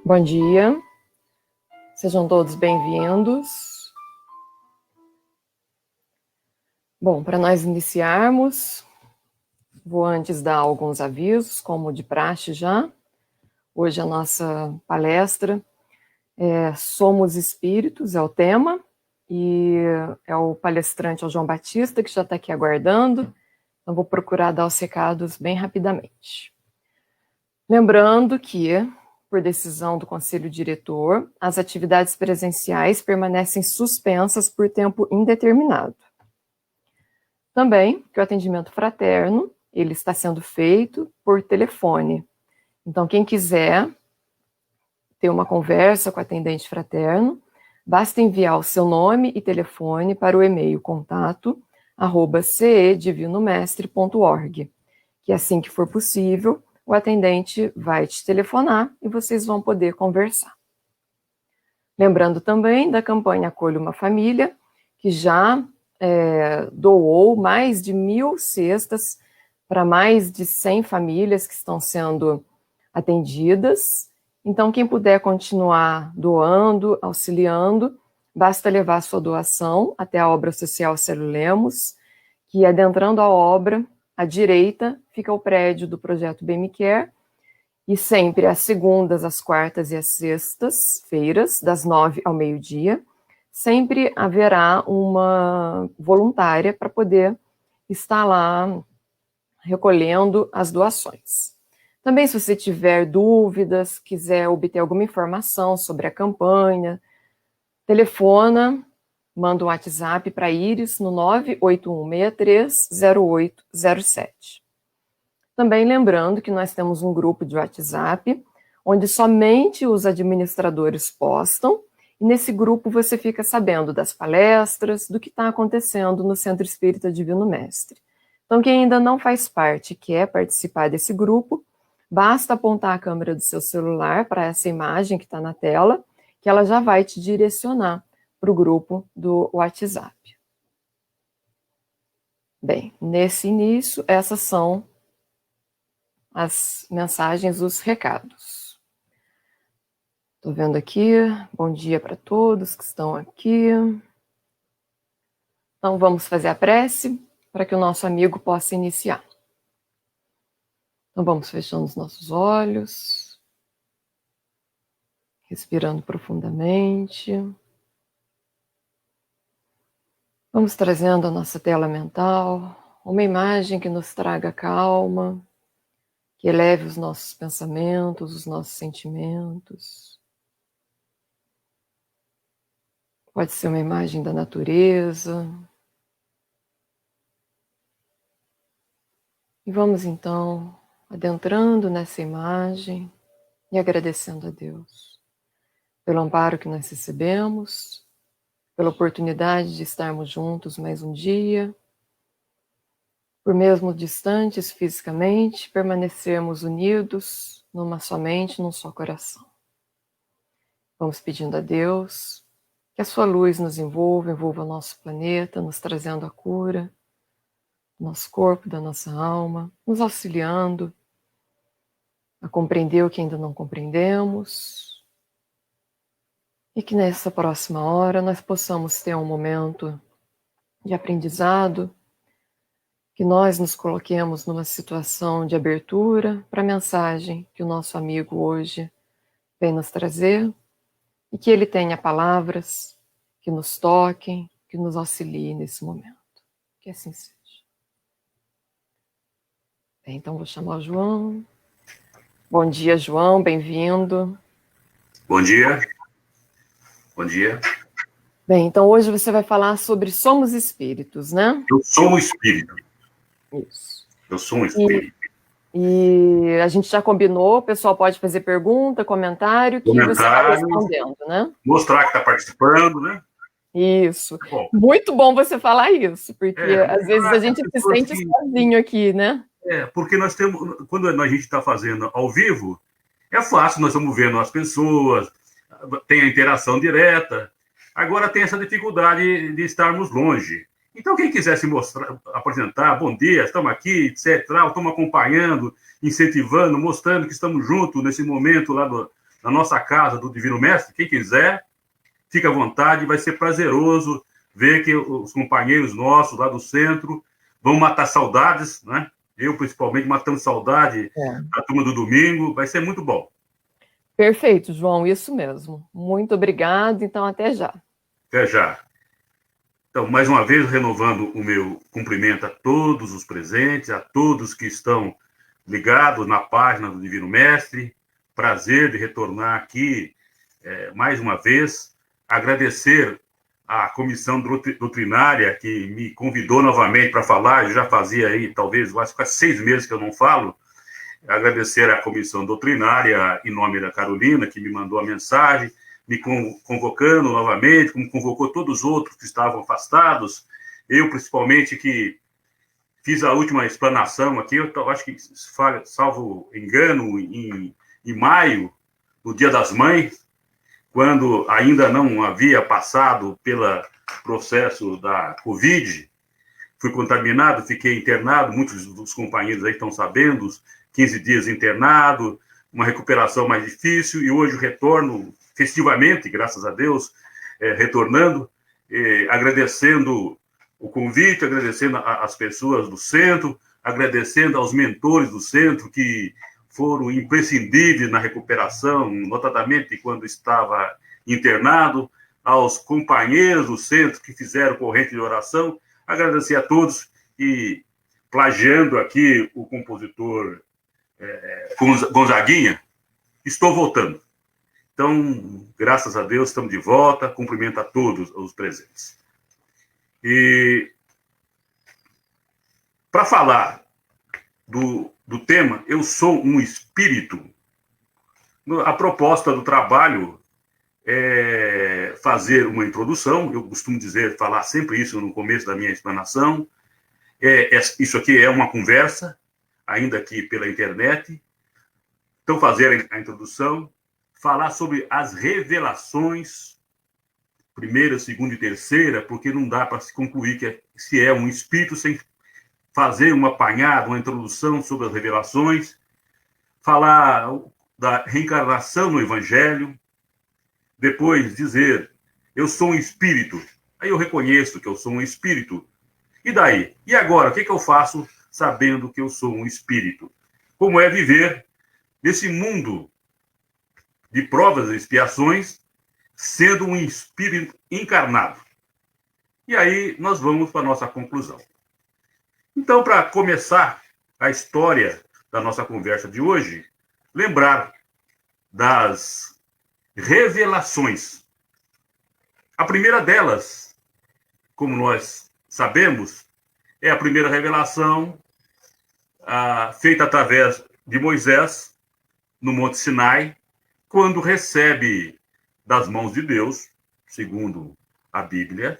Bom dia, sejam todos bem-vindos. Bom, para nós iniciarmos, vou antes dar alguns avisos, como de praxe já. Hoje a nossa palestra é Somos Espíritos, é o tema, e é o palestrante, é o João Batista, que já está aqui aguardando, então vou procurar dar os recados bem rapidamente. Lembrando que, por decisão do Conselho Diretor, as atividades presenciais permanecem suspensas por tempo indeterminado. Também que o atendimento fraterno, ele está sendo feito por telefone. Então, quem quiser ter uma conversa com o atendente fraterno, basta enviar o seu nome e telefone para o e-mail contato@cedivinomestre.org, que assim que for possível, o atendente vai te telefonar e vocês vão poder conversar. Lembrando também da campanha Acolha uma Família, que já doou mais de 1.000 cestas para mais de 100 famílias que estão sendo atendidas. Então, quem puder continuar doando, auxiliando, basta levar a sua doação até a obra social Célio Lemos, que adentrando a obra, à direita, fica o prédio do projeto Bem Me Quer, e sempre às segundas, às quartas e às sextas-feiras, das 9 ao meio-dia, sempre haverá uma voluntária para poder estar lá recolhendo as doações. Também, se você tiver dúvidas, quiser obter alguma informação sobre a campanha, telefona, manda um WhatsApp para Iris no 981630807. Também lembrando que nós temos um grupo de WhatsApp, onde somente os administradores postam, e nesse grupo você fica sabendo das palestras, do que está acontecendo no Centro Espírita Divino Mestre. Então, quem ainda não faz parte e quer participar desse grupo, basta apontar a câmera do seu celular para essa imagem que está na tela, que ela já vai te direcionar para o grupo do WhatsApp. Bem, nesse início, essas são as mensagens, os recados. Estou vendo aqui, bom dia para todos que estão aqui. Então, vamos fazer a prece para que o nosso amigo possa iniciar. Então, vamos fechando os nossos olhos, respirando profundamente. Vamos trazendo a nossa tela mental, uma imagem que nos traga calma, que eleve os nossos pensamentos, os nossos sentimentos. Pode ser uma imagem da natureza. E vamos então adentrando nessa imagem e agradecendo a Deus pelo amparo que nós recebemos, pela oportunidade de estarmos juntos mais um dia, por mesmo distantes fisicamente, permanecermos unidos numa só mente, num só coração. Vamos pedindo a Deus que a sua luz nos envolva o nosso planeta, nos trazendo a cura do nosso corpo, da nossa alma, nos auxiliando a compreender o que ainda não compreendemos, e que nessa próxima hora nós possamos ter um momento de aprendizado, que nós nos coloquemos numa situação de abertura para a mensagem que o nosso amigo hoje vem nos trazer, e que ele tenha palavras que nos toquem, que nos auxiliem nesse momento. Que assim seja. Bem, então vou chamar o João. Bom dia, João, bem-vindo. Bom dia. Bom dia. Bem, então hoje você vai falar sobre somos espíritos, né? Eu sou um espírito. Isso. Eu sou um espírito. E a gente já combinou, o pessoal pode fazer pergunta, comentário, que você vai Comentário, respondendo, né? mostrar que está participando, né? Isso. Bom, muito bom você falar isso, porque às vezes a mostrar que as gente se pessoas sente sozinho aqui, né? porque nós temos, quando a gente está fazendo ao vivo, é fácil, nós estamos vendo as pessoas, tem a interação direta. Agora tem essa dificuldade de estarmos longe. Então, quem quiser se mostrar, apresentar, bom dia, estamos aqui, etc., estamos acompanhando, incentivando, mostrando que estamos juntos nesse momento lá na nossa casa do Divino Mestre, quem quiser, fica à vontade, vai ser prazeroso ver que os companheiros nossos lá do centro vão matar saudades, né? Eu, principalmente, matando saudade da turma do domingo, vai ser muito bom. Perfeito, João, isso mesmo. Muito obrigado, então até já. Até já. Então, mais uma vez, renovando o meu cumprimento a todos os presentes, a todos que estão ligados na página do Divino Mestre. Prazer de retornar aqui mais uma vez. Agradecer à comissão doutrinária que me convidou novamente para falar. Eu já fazia aí, talvez, acho que há 6 meses que eu não falo. Agradecer à comissão doutrinária, em nome da Carolina, que me mandou a mensagem, me convocando novamente, como convocou todos os outros que estavam afastados. Eu, principalmente, que fiz a última explanação aqui, eu acho que, salvo engano, em maio, no Dia das Mães, quando ainda não havia passado pelo processo da Covid, fui contaminado, fiquei internado, muitos dos companheiros aí estão sabendo, 15 dias internado, uma recuperação mais difícil, e hoje o retorno festivamente, graças a Deus, retornando, agradecendo o convite, agradecendo às pessoas do centro, agradecendo aos mentores do centro que foram imprescindíveis na recuperação, notadamente quando estava internado, aos companheiros do centro que fizeram corrente de oração, agradecer a todos e, plagiando aqui o compositor Gonzaguinha, estou voltando. Então, graças a Deus, estamos de volta. Cumprimento a todos os presentes. E, para falar do tema, eu sou um espírito, a proposta do trabalho é fazer uma introdução. Eu costumo falar sempre isso no começo da minha explanação. Isso aqui é uma conversa, ainda aqui pela internet. Então, fazer a introdução, falar sobre as revelações, primeira, segunda e terceira, porque não dá para se concluir que se é um espírito sem fazer um apanhado, uma introdução sobre as revelações, falar da reencarnação no Evangelho, depois dizer, eu sou um espírito. Aí eu reconheço que eu sou um espírito. E daí? E agora? O que eu faço sabendo que eu sou um espírito? Como é viver nesse mundo de provas e expiações, sendo um espírito encarnado? E aí nós vamos para a nossa conclusão. Então, para começar a história da nossa conversa de hoje, lembrar das revelações. A primeira delas, como nós sabemos, é a primeira revelação feita através de Moisés, no Monte Sinai, quando recebe das mãos de Deus, segundo a Bíblia,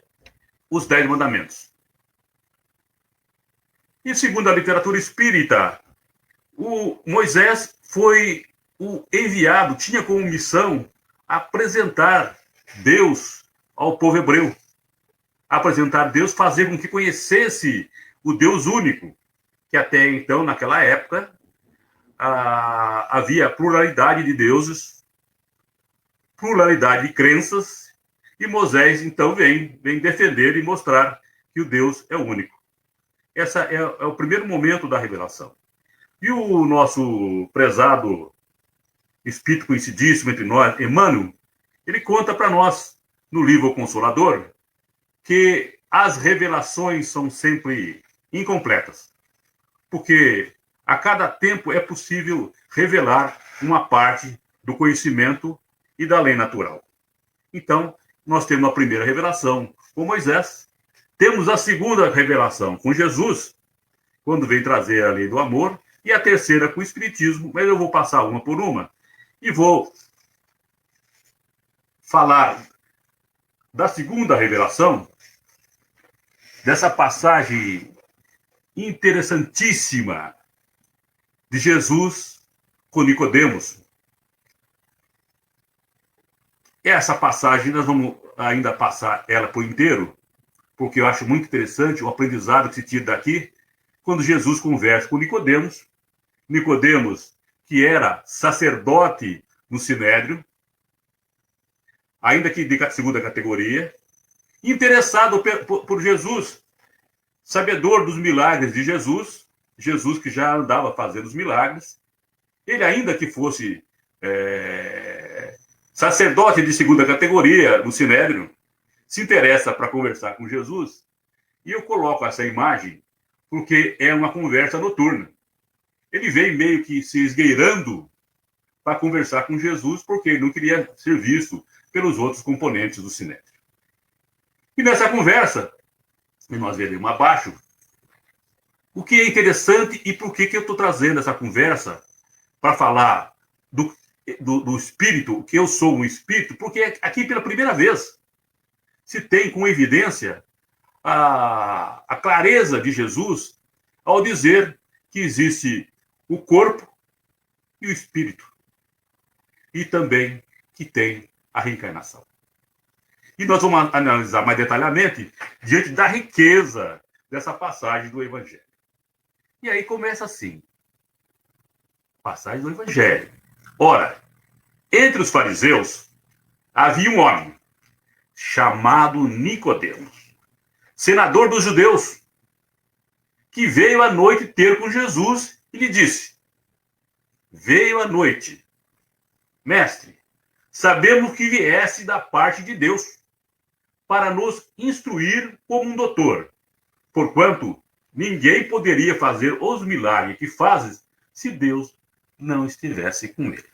os 10 mandamentos. E segundo a literatura espírita, o Moisés foi o enviado, tinha como missão apresentar Deus ao povo hebreu. Apresentar Deus, fazer com que conhecesse o Deus único, que até então, naquela época, havia pluralidade de deuses, pluralidade de crenças, e Moisés, então, vem defender e mostrar que o Deus é único. Esse é o primeiro momento da revelação. E o nosso prezado espírito conhecidíssimo entre nós, Emmanuel, ele conta para nós, no livro O Consolador, que as revelações são sempre incompletas. Porque A cada tempo é possível revelar uma parte do conhecimento e da lei natural. Então, nós temos a primeira revelação com Moisés, temos a segunda revelação com Jesus, quando vem trazer a lei do amor, e a terceira com o Espiritismo, mas eu vou passar uma por uma e vou falar da segunda revelação, dessa passagem interessantíssima de Jesus com Nicodemos. Essa passagem nós vamos ainda passar ela por inteiro, porque eu acho muito interessante o aprendizado que se tira daqui, quando Jesus conversa com Nicodemos, Nicodemos, que era sacerdote no Sinédrio, ainda que de segunda categoria, interessado por Jesus, sabedor dos milagres de Jesus, Jesus que já andava fazendo os milagres, ele ainda que fosse sacerdote de segunda categoria no Sinédrio, se interessa para conversar com Jesus, e eu coloco essa imagem porque é uma conversa noturna. Ele vem meio que se esgueirando para conversar com Jesus, porque ele não queria ser visto pelos outros componentes do Sinédrio. E nessa conversa, e nós veremos abaixo, o que é interessante e por que eu estou trazendo essa conversa para falar do espírito, que eu sou um espírito, porque aqui pela primeira vez se tem com evidência a clareza de Jesus ao dizer que existe o corpo e o espírito, e também que tem a reencarnação. E nós vamos analisar mais detalhadamente diante da riqueza dessa passagem do Evangelho. E aí começa assim. Passagem do Evangelho. Ora, entre os fariseus havia um homem chamado Nicodemos, senador dos judeus, que veio à noite ter com Jesus e lhe disse: veio à noite, mestre, sabemos que viesse da parte de Deus, para nos instruir como um doutor, porquanto ninguém poderia fazer os milagres que fazes se Deus não estivesse com ele.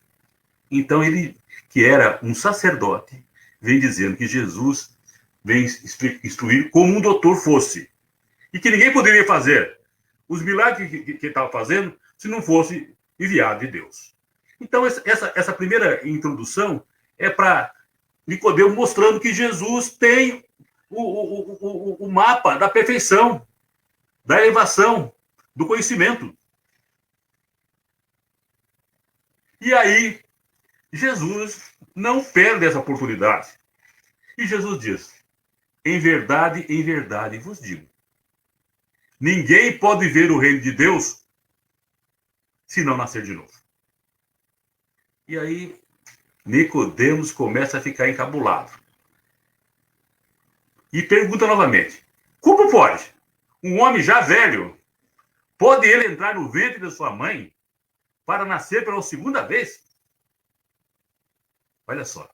Então ele, que era um sacerdote, vem dizendo que Jesus vem instruir como um doutor fosse, e que ninguém poderia fazer os milagres que estava fazendo se não fosse enviado de Deus. Então essa primeira introdução é para Nicodemo mostrando que Jesus tem o mapa da perfeição, da elevação, do conhecimento. E aí, Jesus não perde essa oportunidade. E Jesus diz: em verdade vos digo, ninguém pode ver o reino de Deus se não nascer de novo. E aí, Nicodemos começa a ficar encabulado. E pergunta novamente: como pode? Um homem já velho, pode ele entrar no ventre da sua mãe para nascer pela segunda vez? Olha só.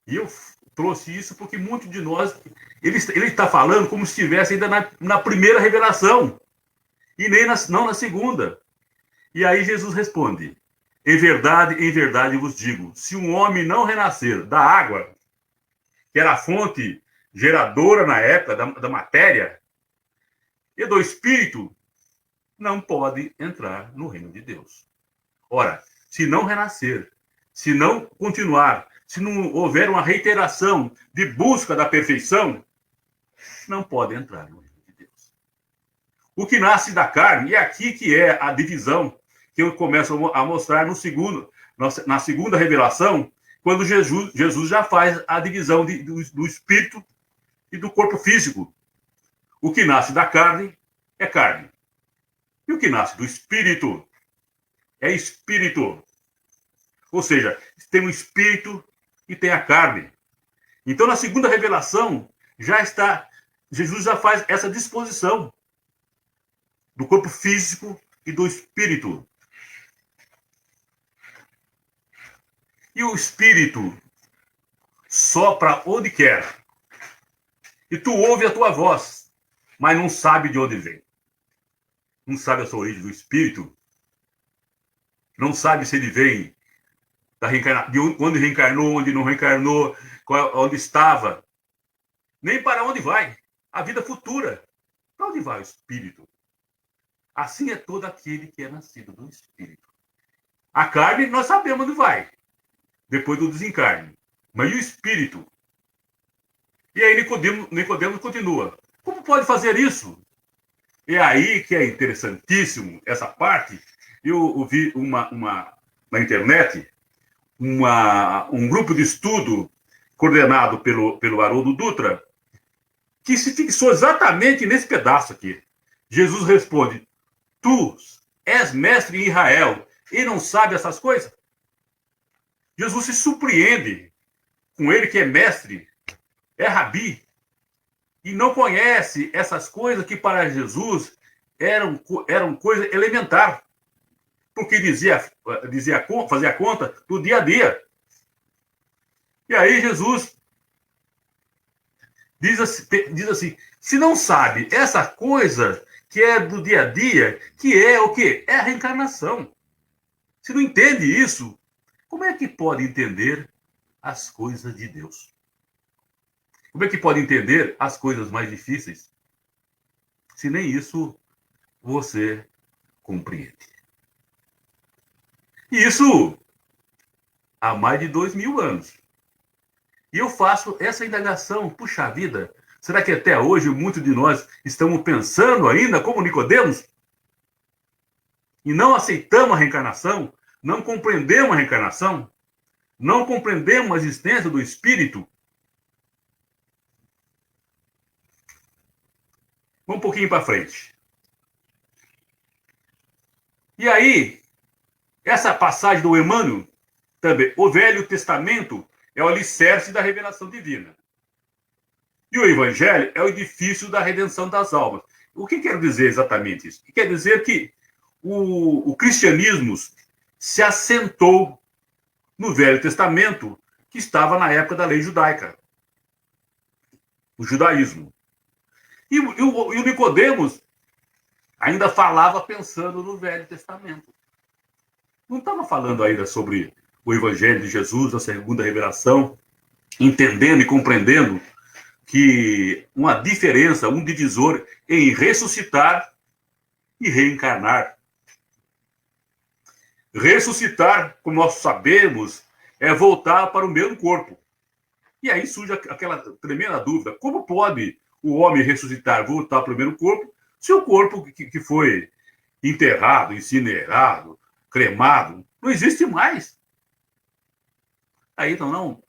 E eu trouxe isso porque muitos de nós, ele está falando como se estivesse ainda na primeira revelação, e nem não na segunda. E aí Jesus responde: em verdade vos digo, se um homem não renascer da água, que era a fonte geradora na época da matéria, e do espírito, não pode entrar no reino de Deus. Ora, se não renascer, se não continuar, se não houver uma reiteração de busca da perfeição, não pode entrar no reino de Deus. O que nasce da carne, e é aqui que é a divisão que eu começo a mostrar na segunda revelação, quando Jesus já faz a divisão do espírito e do corpo físico. O que nasce da carne é carne. E o que nasce do espírito é espírito. Ou seja, tem o espírito e tem a carne. Então, na segunda revelação, Jesus já faz essa disposição do corpo físico e do espírito. E o espírito sopra onde quer. E tu ouve a tua voz, mas não sabe de onde vem. não sabe a sua origem do espírito, não sabe se ele vem da de onde reencarnou, onde não reencarnou, onde estava, nem para onde vai. A vida futura. Para onde vai o espírito? Assim é todo aquele que é nascido do espírito. A carne, nós sabemos onde vai, depois do desencarne. Mas e o espírito? E aí Nicodemos continua. Como pode fazer isso? É aí que é interessantíssimo essa parte. Eu vi na internet um grupo de estudo coordenado pelo Haroldo Dutra, que se fixou exatamente nesse pedaço aqui. Jesus responde: tu és mestre em Israel e não sabe essas coisas? Jesus se surpreende com ele que é mestre, é rabi, e não conhece essas coisas que para Jesus eram coisa elementar, porque fazia a conta do dia a dia. E aí Jesus diz assim, se não sabe essa coisa que é do dia a dia, que é o quê? É a reencarnação. Se não entende isso, como é que pode entender as coisas de Deus? Como é que pode entender as coisas mais difíceis? Se nem isso você compreende. E isso há mais de 2000 anos. E eu faço essa indagação, puxa vida, será que até hoje muitos de nós estamos pensando ainda como Nicodemos? E não aceitamos a reencarnação? Não compreendemos a reencarnação? Não compreendemos a existência do espírito? Vamos um pouquinho para frente. E aí, essa passagem do Emmanuel, também, o Velho Testamento é o alicerce da revelação divina. E o Evangelho é o edifício da redenção das almas. O que quer dizer exatamente isso? Quer dizer que o cristianismo se assentou no Velho Testamento, que estava na época da lei judaica, o judaísmo. E o Nicodemos ainda falava pensando no Velho Testamento. Não estava falando ainda sobre o Evangelho de Jesus, a segunda revelação, entendendo e compreendendo que uma diferença, um divisor em ressuscitar e reencarnar. Ressuscitar, como nós sabemos, é voltar para o mesmo corpo. E aí surge aquela tremenda dúvida: como pode o homem ressuscitar, voltar para o mesmo corpo, se o corpo que foi enterrado, incinerado, cremado, não existe mais? Aí então, não.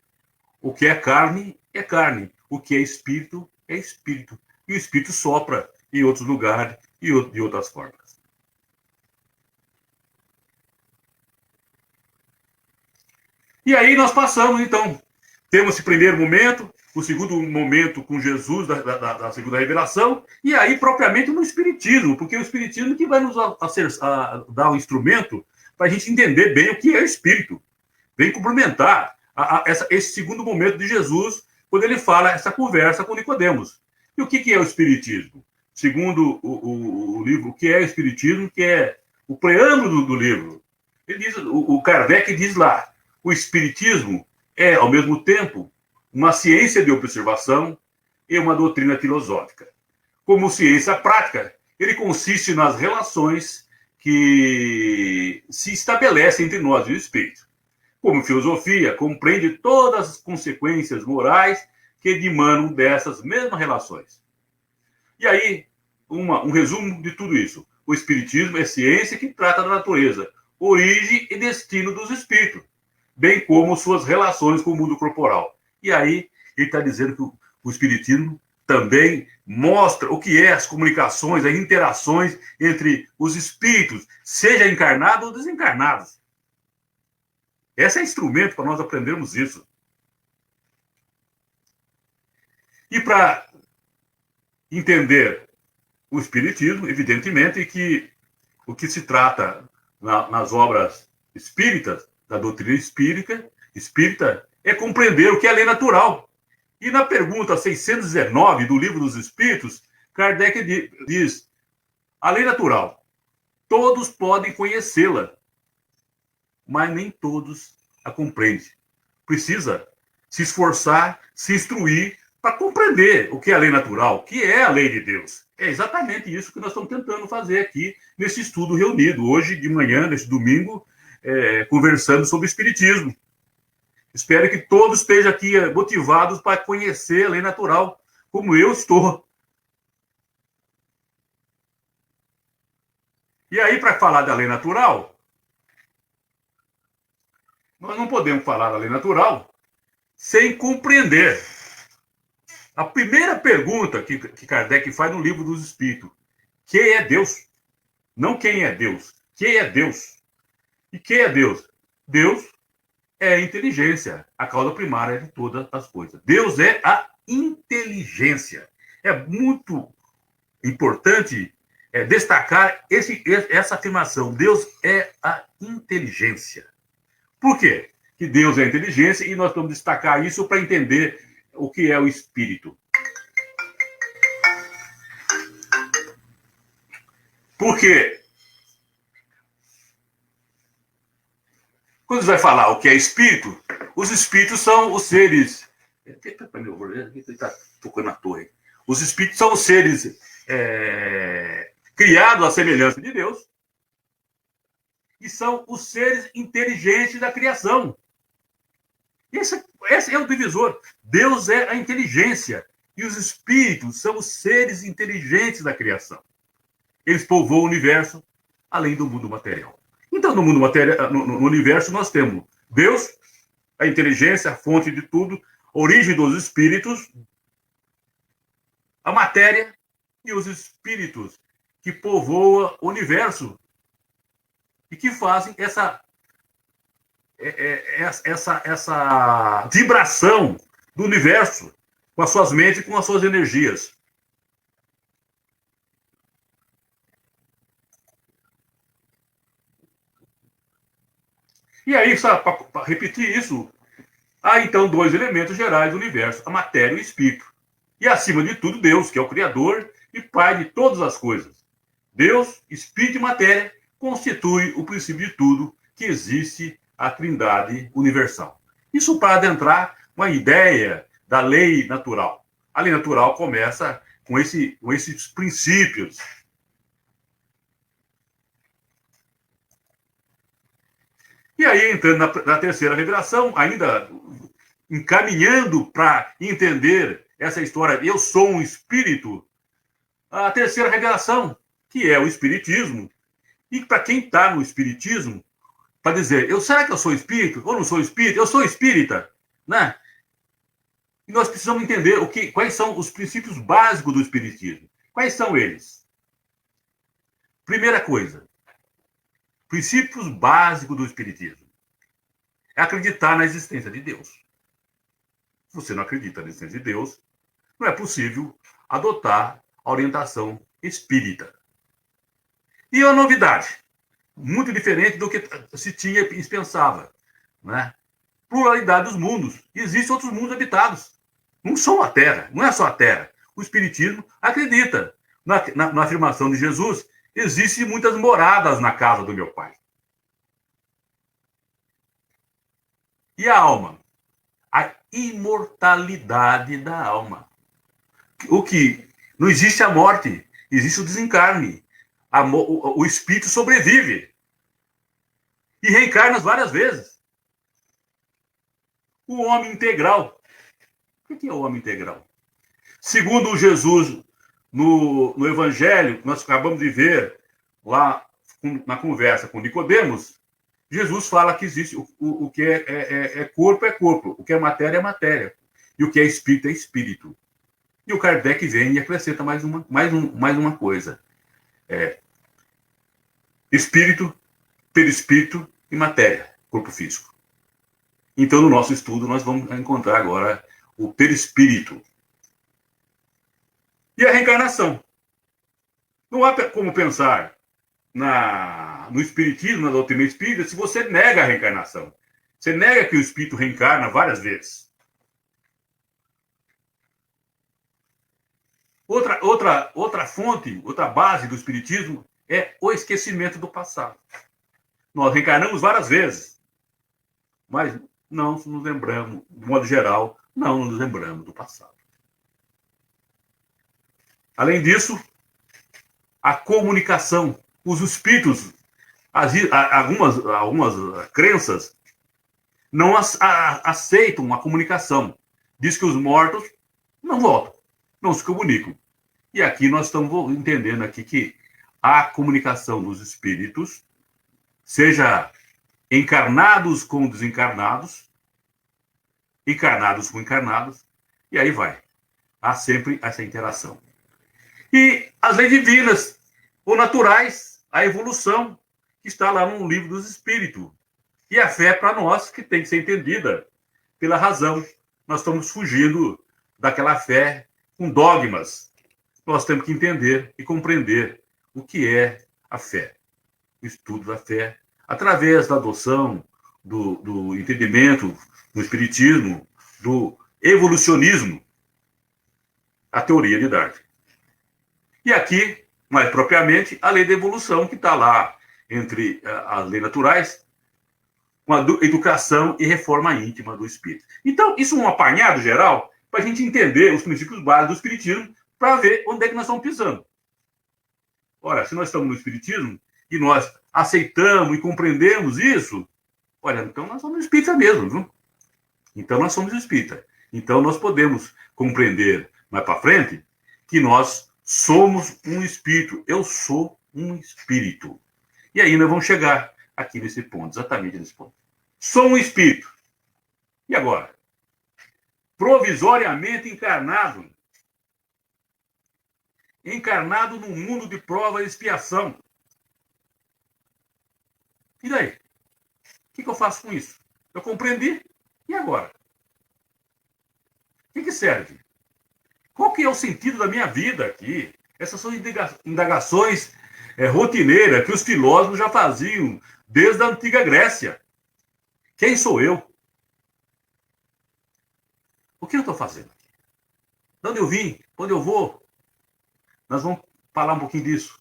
O que é carne, é carne. O que é espírito, é espírito. E o espírito sopra em outros lugares e de outras formas. E aí nós passamos, então. Temos esse primeiro momento, o segundo momento com Jesus, da segunda revelação, e aí propriamente no Espiritismo, porque é o Espiritismo que vai nos dar um instrumento para a gente entender bem o que é o Espírito. Vem complementar esse segundo momento de Jesus, quando ele fala essa conversa com Nicodemos. E o que é o Espiritismo? Segundo o livro, o que é o Espiritismo, que é o preâmbulo do livro. Ele diz, o Kardec diz lá, o Espiritismo é, ao mesmo tempo, uma ciência de observação e uma doutrina filosófica. Como ciência prática, ele consiste nas relações que se estabelecem entre nós e o espírito. Como filosofia, compreende todas as consequências morais que emanam dessas mesmas relações. E aí, um resumo de tudo isso. O espiritismo é ciência que trata da natureza, origem e destino dos espíritos, bem como suas relações com o mundo corporal. E aí, ele está dizendo que o espiritismo também mostra o que é as comunicações, as interações entre os espíritos, seja encarnados ou desencarnados. Esse é instrumento para nós aprendermos isso. E para entender o espiritismo, evidentemente que o que se trata nas obras espíritas, da doutrina espírita, é compreender o que é a lei natural. E na pergunta 619 do Livro dos Espíritos, Kardec diz: a lei natural todos podem conhecê-la, mas nem todos a compreendem. Precisa se esforçar, se instruir para compreender o que é a lei natural, o que é a lei de Deus. É exatamente isso que nós estamos tentando fazer aqui nesse estudo reunido, hoje de manhã, neste domingo, conversando sobre Espiritismo. Espero que todos estejam aqui motivados para conhecer a lei natural, como eu estou. E aí, para falar da lei natural, nós não podemos falar da lei natural sem compreender. A primeira pergunta que Kardec faz no Livro dos Espíritos: quem é Deus? Não quem é Deus. Quem é Deus? E quem é Deus? Deus é a inteligência, a causa primária de todas as coisas. Deus é a inteligência. É muito importante destacar essa afirmação. Deus é a inteligência. Por quê? Que Deus é a inteligência e nós vamos destacar isso para entender o que é o espírito. Por quê? Quando você vai falar o que é espírito, os espíritos são os seres... Está tocando na torre. Os espíritos são os seres criados à semelhança de Deus e são os seres inteligentes da criação. Esse é o divisor. Deus é a inteligência e os espíritos são os seres inteligentes da criação. Eles povoam o universo além do mundo material. Então, no mundo material, no universo, nós temos Deus, a inteligência, a fonte de tudo, a origem dos espíritos, a matéria e os espíritos que povoam o universo e que fazem essa vibração do universo com as suas mentes e com as suas energias. E aí, para repetir isso, há então dois elementos gerais do universo, a matéria e o espírito. E acima de tudo, Deus, que é o Criador e Pai de todas as coisas. Deus, espírito e matéria constitui o princípio de tudo que existe, a Trindade universal. Isso para adentrar uma ideia da lei natural. A lei natural começa com esses princípios. E aí, entrando na terceira revelação, ainda encaminhando para entender essa história, eu sou um espírito, a terceira revelação, que é o espiritismo. E para quem está no espiritismo, para dizer, será que eu sou espírito ou não sou espírito? Eu sou espírita, né? E nós precisamos entender quais são os princípios básicos do espiritismo. Quais são eles? Primeira coisa, princípios básicos do espiritismo é acreditar na existência de Deus. Se você não acredita na existência de Deus, não é possível adotar a orientação espírita. E a novidade, muito diferente do que se tinha e se pensava, né? Pluralidade dos mundos. Existem outros mundos habitados. Não só a Terra, não é só a Terra. O Espiritismo acredita na afirmação de Jesus, existem muitas moradas na casa do meu Pai. E a alma? A imortalidade da alma. O que? Não existe a morte, existe o desencarne. O espírito sobrevive e reencarna várias vezes. O homem integral. O que é o homem integral? Segundo Jesus, no Evangelho, que nós acabamos de ver lá na conversa com Nicodemos, Jesus fala que existe o que é corpo, o que é matéria, e o que é espírito. E o Kardec vem e acrescenta mais uma coisa. Espírito, perispírito e matéria, corpo físico. Então, no nosso estudo, nós vamos encontrar agora o perispírito. E a reencarnação. Não há como pensar no espiritismo, na doutrina espírita, se você nega a reencarnação. Você nega que o espírito reencarna várias vezes. Outra fonte, outra base do espiritismo é o esquecimento do passado. Nós reencarnamos várias vezes, mas não nos lembramos, de modo geral, não nos lembramos do passado. Além disso, a comunicação, os espíritos, algumas crenças não aceitam a comunicação. Diz que os mortos não voltam, não se comunicam. E aqui nós estamos entendendo aqui que a comunicação dos espíritos, seja encarnados com desencarnados, encarnados com encarnados, e aí vai. Há sempre essa interação. E as leis divinas, ou naturais, a evolução, que está lá no livro dos Espíritos. E a fé, para nós, que tem que ser entendida pela razão. Nós estamos fugindo daquela fé com dogmas. Nós temos que entender e compreender o que é a fé. O estudo da fé, através da adoção, do entendimento do Espiritismo, do evolucionismo, a teoria de Darwin. E aqui, mais propriamente, a lei da evolução, que está lá entre as leis naturais, com a educação e reforma íntima do espírito. Então, isso é um apanhado geral para a gente entender os princípios básicos do espiritismo, para ver onde é que nós estamos pisando. Ora, se nós estamos no espiritismo e nós aceitamos e compreendemos isso, olha, então nós somos espírita mesmo, viu? Então nós somos espírita. Então nós podemos compreender mais para frente que nós somos um espírito. Eu sou um espírito. E aí nós vamos chegar aqui nesse ponto, exatamente nesse ponto. Sou um espírito. E agora? Provisoriamente encarnado. Encarnado num mundo de prova e expiação. E daí? O que eu faço com isso? Eu compreendi. E agora? O que serve? Qual que é o sentido da minha vida aqui? Essas são indagações rotineiras que os filósofos já faziam desde a antiga Grécia. Quem sou eu? O que eu estou fazendo aqui? De onde eu vim? Para onde eu vou? Nós vamos falar um pouquinho disso.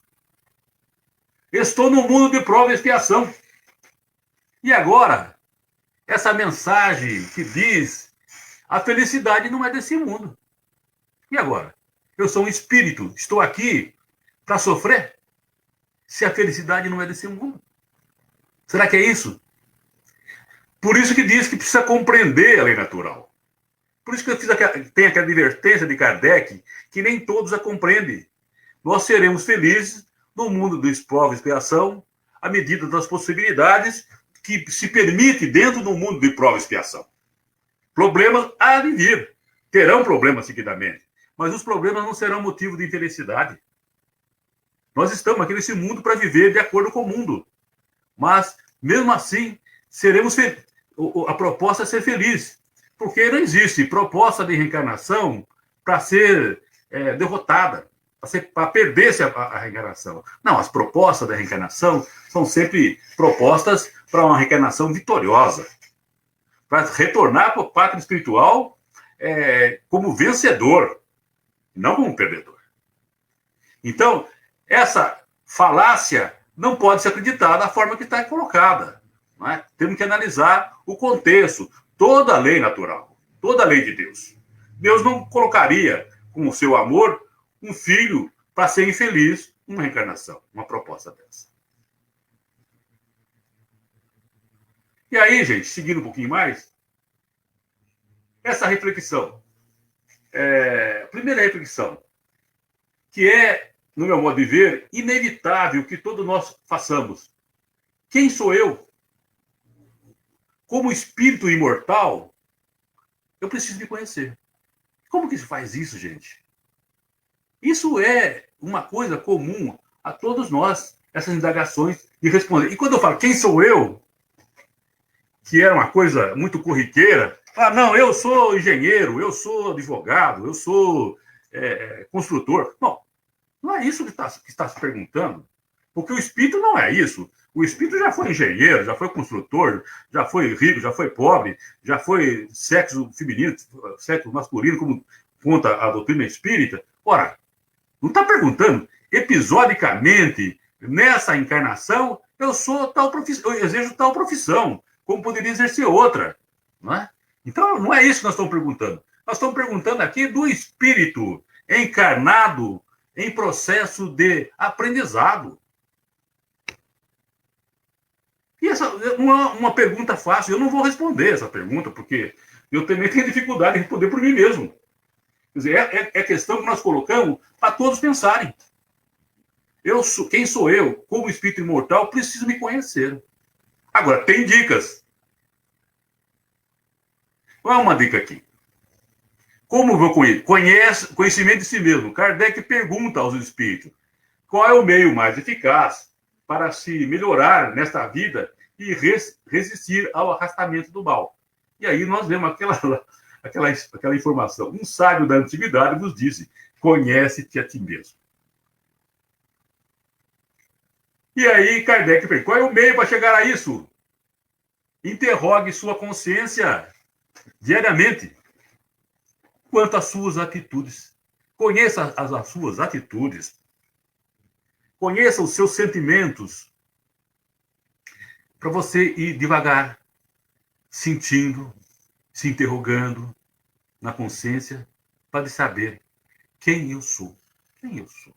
Estou no mundo de prova e expiação. E agora, essa mensagem que diz a felicidade não é desse mundo. E agora? Eu sou um espírito, estou aqui para sofrer? Se a felicidade não é desse mundo. Será que é isso? Por isso que diz que precisa compreender a lei natural. Por isso que tem aquela advertência de Kardec, que nem todos a compreendem. Nós seremos felizes no mundo do prova e expiação, à medida das possibilidades que se permite dentro do mundo de prova e expiação. Problemas há de vir. Terão problemas seguidamente. Mas os problemas não serão motivo de infelicidade. Nós estamos aqui nesse mundo para viver de acordo com o mundo. Mas, mesmo assim, seremos a proposta é ser feliz. Porque não existe proposta de reencarnação para ser derrotada, para perder-se a reencarnação. Não, as propostas da reencarnação são sempre propostas para uma reencarnação vitoriosa, para retornar para a pátria espiritual como vencedor, não como perdedor. Então, essa falácia não pode ser acreditada da forma que está colocada. Não é? Temos que analisar o contexto, toda a lei natural, toda a lei de Deus. Deus não colocaria, com o seu amor, um filho para ser infeliz numa reencarnação, uma proposta dessa. E aí, gente, seguindo um pouquinho mais, essa reflexão, primeira reflexão, que é, no meu modo de ver, inevitável que todos nós façamos. Quem sou eu? Como espírito imortal, eu preciso me conhecer. Como que se faz isso, gente? Isso é uma coisa comum a todos nós, essas indagações de responder. E quando eu falo quem sou eu, que é uma coisa muito corriqueira, não, eu sou engenheiro, eu sou advogado, eu sou construtor. Não é isso que está se perguntando. Porque o espírito não é isso. O espírito já foi engenheiro, já foi construtor, já foi rico, já foi pobre, já foi sexo feminino, sexo masculino, como conta a doutrina espírita. Ora, não está perguntando episodicamente nessa encarnação, eu sou tal profissão, eu exerço tal profissão, como poderia exercer outra, não é? Então, não é isso que nós estamos perguntando. Nós estamos perguntando aqui do espírito encarnado em processo de aprendizado. E essa é uma pergunta fácil. Eu não vou responder essa pergunta, porque eu também tenho dificuldade de responder por mim mesmo. Quer dizer, é questão que nós colocamos para todos pensarem. Quem sou eu, como espírito imortal, preciso me conhecer. Agora, tem dicas. Qual é uma dica aqui? Como eu vou conhecer? Conhecimento de si mesmo. Kardec pergunta aos espíritos qual é o meio mais eficaz para se melhorar nesta vida e resistir ao arrastamento do mal. E aí nós vemos aquela informação. Um sábio da antiguidade nos disse: conhece-te a ti mesmo. E aí Kardec pergunta: qual é o meio para chegar a isso? Interrogue sua consciência diariamente quanto às suas atitudes. Conheça as suas atitudes. Conheça os seus sentimentos, para você ir devagar, sentindo, se interrogando na consciência, para saber quem eu sou. Quem eu sou.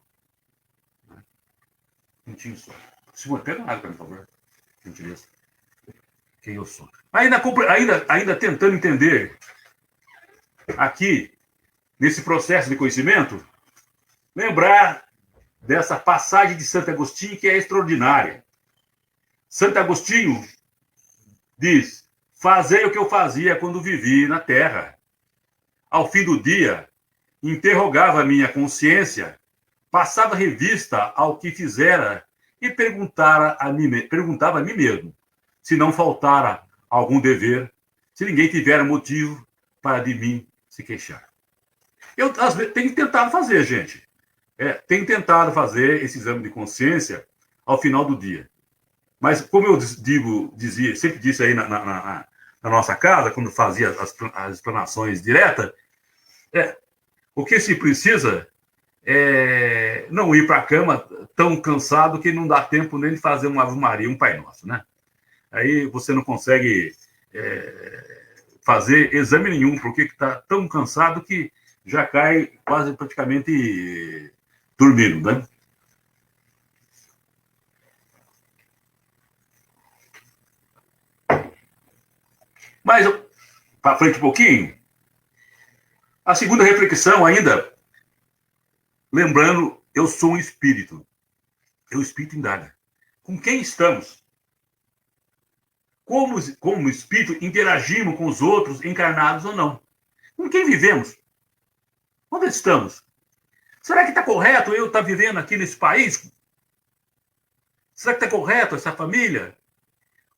Sentindo só. Simone, pega uma água para mim, por favor. Gentileza. Quem eu sou. Ainda tentando entender aqui, nesse processo de conhecimento, lembrar dessa passagem de Santo Agostinho, que é extraordinária. Santo Agostinho diz: fazei o que eu fazia quando vivi na terra. Ao fim do dia, interrogava a minha consciência, passava revista ao que fizera e perguntava a mim mesmo se não faltara algum dever, se ninguém tivera motivo para de mim se queixar. Eu, às vezes, tenho tentado fazer, gente. Tenho tentado fazer esse exame de consciência ao final do dia. Mas, como eu sempre disse aí na nossa casa, quando fazia as explanações diretas, o que se precisa é não ir para a cama tão cansado que não dá tempo nem de fazer uma Ave Maria, um Pai Nosso, né? Aí você não consegue fazer exame nenhum, porque está tão cansado que já cai quase praticamente dormindo, né? Mas, para frente um pouquinho, a segunda reflexão ainda, lembrando, eu sou um espírito. O espírito indaga. Com quem estamos? Como espírito, interagimos com os outros, encarnados ou não? Com quem vivemos? Onde estamos? Será que está correto eu estar vivendo aqui nesse país? Será que está correto essa família?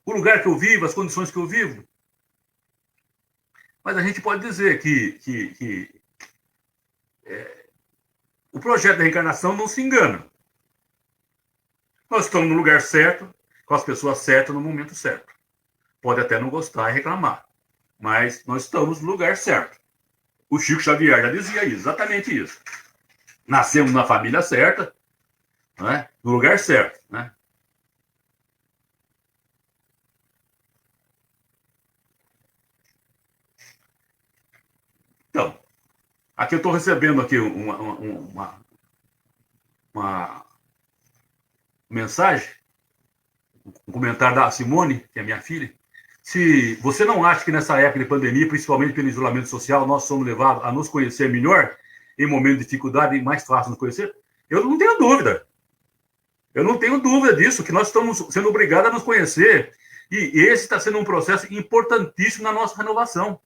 O lugar que eu vivo, as condições que eu vivo? Mas a gente pode dizer que o projeto da reencarnação não se engana. Nós estamos no lugar certo, com as pessoas certas, no momento certo. Pode até não gostar e reclamar, mas nós estamos no lugar certo. O Chico Xavier já dizia exatamente isso. Nascemos na família certa, né? No lugar certo, né? Então, aqui eu estou recebendo aqui uma mensagem, um comentário da Simone, que é minha filha. Se você não acha que nessa época de pandemia, principalmente pelo isolamento social, nós somos levados a nos conhecer melhor, em momento de dificuldade, e mais fácil nos conhecer, eu não tenho dúvida. Eu não tenho dúvida disso, que nós estamos sendo obrigados a nos conhecer. E esse está sendo um processo importantíssimo na nossa renovação.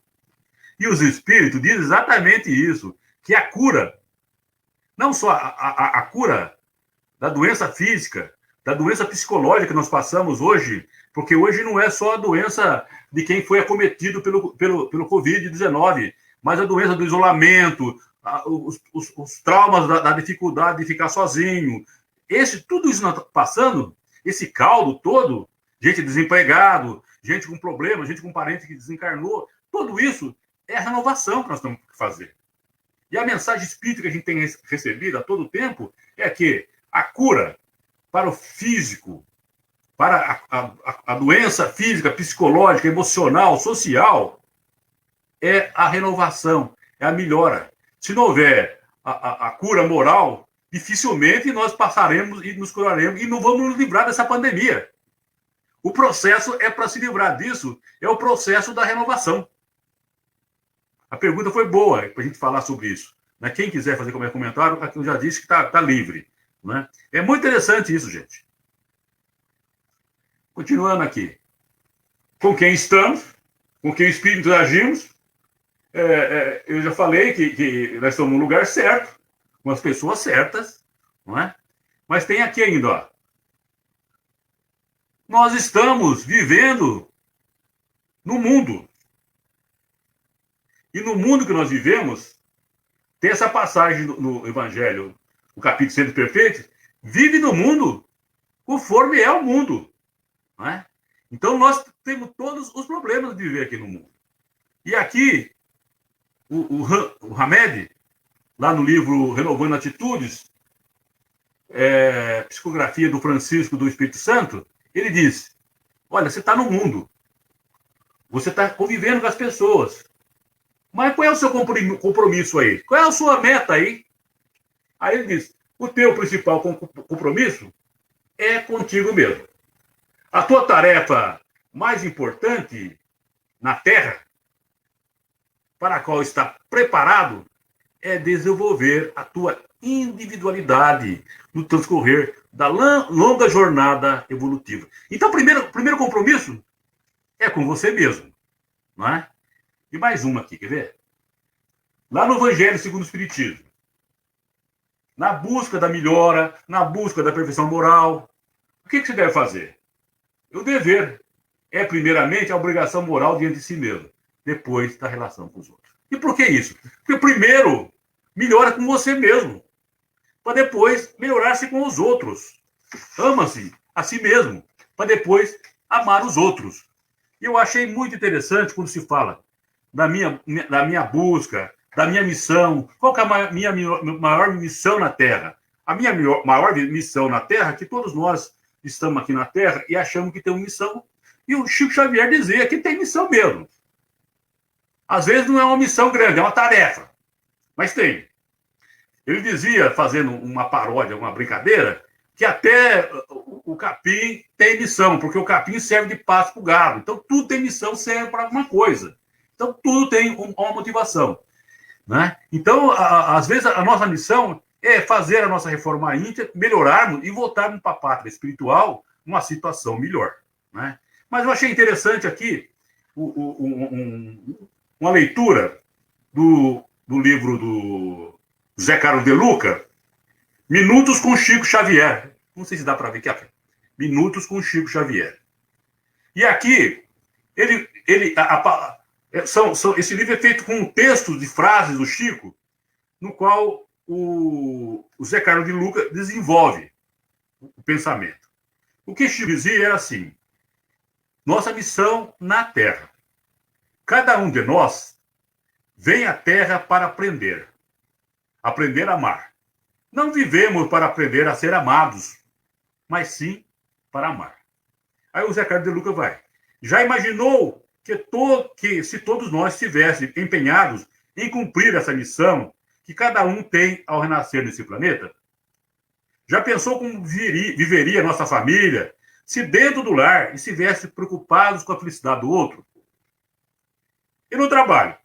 E os espíritos dizem exatamente isso, que a cura, não só a cura da doença física, da doença psicológica que nós passamos hoje, porque hoje não é só a doença de quem foi acometido pelo Covid-19, mas a doença do isolamento, os traumas da dificuldade de ficar sozinho. Tudo isso nós estamos passando, esse caldo todo, gente desempregado, gente com problema, gente com parente que desencarnou, tudo isso é a renovação que nós temos que fazer. E a mensagem espírita que a gente tem recebido a todo tempo é que a cura para o físico, para a doença física, psicológica, emocional, social, é a renovação, é a melhora. Se não houver a cura moral, dificilmente nós passaremos e nos curaremos e não vamos nos livrar dessa pandemia. O processo é para se livrar disso, é o processo da renovação. A pergunta foi boa para a gente falar sobre isso. Né? Quem quiser fazer qualquer comentário, aqui eu já disse que está livre. Né? É muito interessante isso, gente. Continuando aqui. Com quem estamos, com quem espírito agimos. Eu já falei que nós estamos no lugar certo, com as pessoas certas, não é? Mas tem aqui ainda, ó. Nós estamos vivendo no mundo. E no mundo que nós vivemos, tem essa passagem no Evangelho, no capítulo 100 Perfeito, vive no mundo conforme é o mundo. Não é? Então, nós temos todos os problemas de viver aqui no mundo. E aqui, o Hamed, lá no livro Renovando Atitudes, psicografia do Francisco do Espírito Santo, ele diz, olha, você está no mundo, você está convivendo com as pessoas, mas qual é o seu compromisso aí? Qual é a sua meta aí? Aí ele diz, o teu principal compromisso é contigo mesmo. A tua tarefa mais importante na Terra, para a qual está preparado, é desenvolver a tua individualidade no transcorrer da longa jornada evolutiva. Então, o primeiro compromisso é com você mesmo, não é? E mais uma aqui, quer ver? Lá no Evangelho segundo o Espiritismo, na busca da melhora, na busca da perfeição moral, o que você deve fazer? O dever é, primeiramente, a obrigação moral diante de si mesmo, depois da relação com os outros. E por que isso? Porque primeiro, melhora com você mesmo, para depois melhorar-se com os outros. Ama-se a si mesmo, para depois amar os outros. E eu achei muito interessante quando se fala da minha busca, da minha missão. Qual que é a minha maior missão na Terra? A minha maior missão na Terra é que todos nós estamos aqui na Terra e achamos que temos missão. E o Chico Xavier dizia que tem missão mesmo. Às vezes não é uma missão grande, é uma tarefa. Mas tem. Ele dizia, fazendo uma paródia, uma brincadeira, que até o capim tem missão, porque o capim serve de pasto para o gado. Então, tudo tem missão, serve para alguma coisa. Então, tudo tem uma motivação. Né? Então, às vezes, a nossa missão é fazer a nossa reforma íntima, melhorarmos e voltarmos para a pátria espiritual numa situação melhor. Né? Mas eu achei interessante aqui uma leitura do livro do José Carlos de Luca, Minutos com Chico Xavier. Não sei se dá para ver aqui. Minutos com Chico Xavier. E aqui, esse livro é feito com textos de frases do Chico, no qual o José Carlos de Luca desenvolve o pensamento. O que Chico dizia era assim, nossa missão na Terra. Cada um de nós vem à Terra para aprender a amar. Não vivemos para aprender a ser amados, mas sim para amar. Aí o Zé Carlos de Luca vai. Já imaginou que se todos nós estivéssemos empenhados em cumprir essa missão que cada um tem ao renascer nesse planeta? Já pensou como viveria a nossa família se dentro do lar estivesse preocupados com a felicidade do outro? E no trabalho?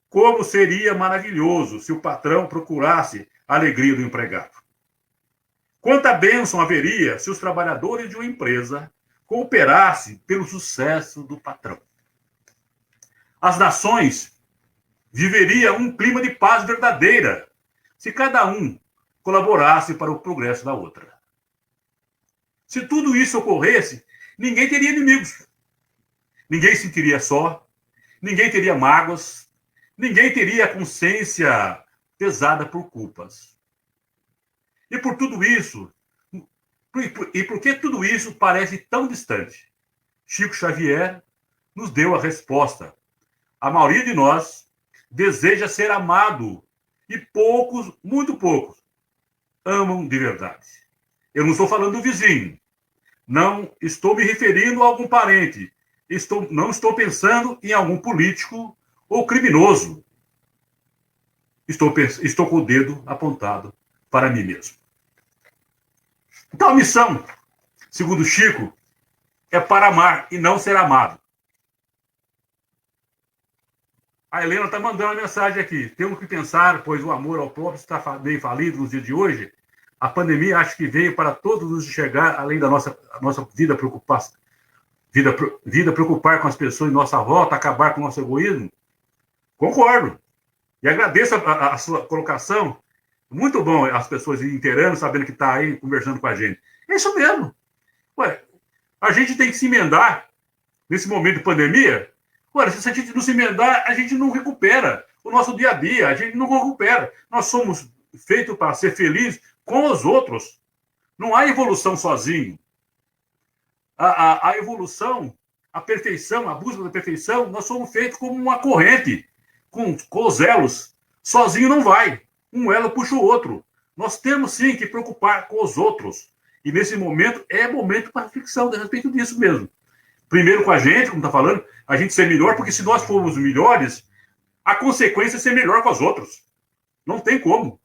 Como seria maravilhoso se o patrão procurasse a alegria do empregado. Quanta bênção haveria se os trabalhadores de uma empresa cooperassem pelo sucesso do patrão. As nações viveriam um clima de paz verdadeira se cada um colaborasse para o progresso da outra. Se tudo isso ocorresse, ninguém teria inimigos. Ninguém se sentiria só, ninguém teria mágoas, ninguém teria a consciência pesada por culpas. E por tudo isso, e por que tudo isso parece tão distante? Chico Xavier nos deu a resposta. A maioria de nós deseja ser amado e poucos, muito poucos, amam de verdade. Eu não estou falando do vizinho. Não estou me referindo a algum parente. Não estou pensando em algum político ou criminoso. Estou com o dedo apontado para mim mesmo. Então, a missão, segundo Chico, é para amar e não ser amado. A Helena está mandando uma mensagem aqui. Temos que pensar, pois o amor ao próprio está meio falido nos dias de hoje. A pandemia acho que veio para todos nos enxergar, além da nossa vida preocupação. Vida preocupar com as pessoas em nossa volta, acabar com o nosso egoísmo. Concordo. E agradeço a sua colocação. Muito bom as pessoas inteirando, sabendo que está aí conversando com a gente. É isso mesmo. Ué, a gente tem que se emendar nesse momento de pandemia. Ué, se a gente não se emendar, a gente não recupera o nosso dia a dia, a gente não recupera. Nós somos feitos para ser felizes com os outros. Não há evolução sozinho. A evolução, a perfeição, a busca da perfeição, nós somos feitos como uma corrente, com os elos. Sozinho não vai. Um elo puxa o outro. Nós temos, sim, que preocupar com os outros. E, nesse momento, é momento para reflexão a respeito disso mesmo. Primeiro com a gente, como está falando, a gente ser melhor, porque se nós formos melhores, a consequência é ser melhor com os outros. Não tem como.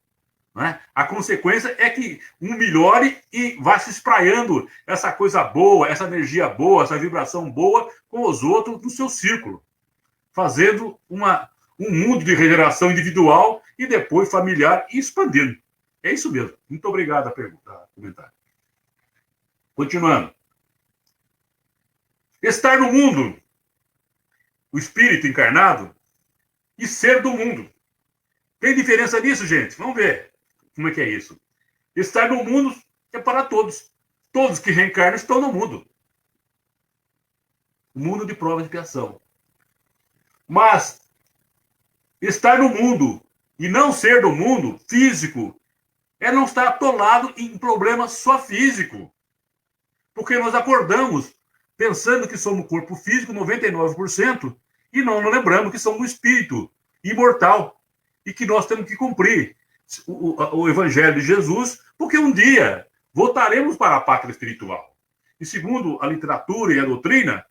Né? A consequência é que um melhore e vá se espraiando essa coisa boa, essa energia boa, essa vibração boa com os outros no seu círculo, fazendo um mundo de regeneração individual e depois familiar e expandindo. É isso mesmo. Muito obrigado a comentário. Continuando. Estar no mundo, o espírito encarnado, e ser do mundo. Tem diferença nisso, gente? Vamos ver como é que é isso. Estar no mundo é para todos. Todos que reencarnam estão no mundo. O mundo de prova e expiação. Mas estar no mundo e não ser do mundo físico é não estar atolado em problema só físico. Porque nós acordamos pensando que somos corpo físico, 99%, e não lembramos que somos um espírito imortal e que nós temos que cumprir o Evangelho de Jesus, porque um dia voltaremos para a pátria espiritual. E segundo a literatura e a doutrina,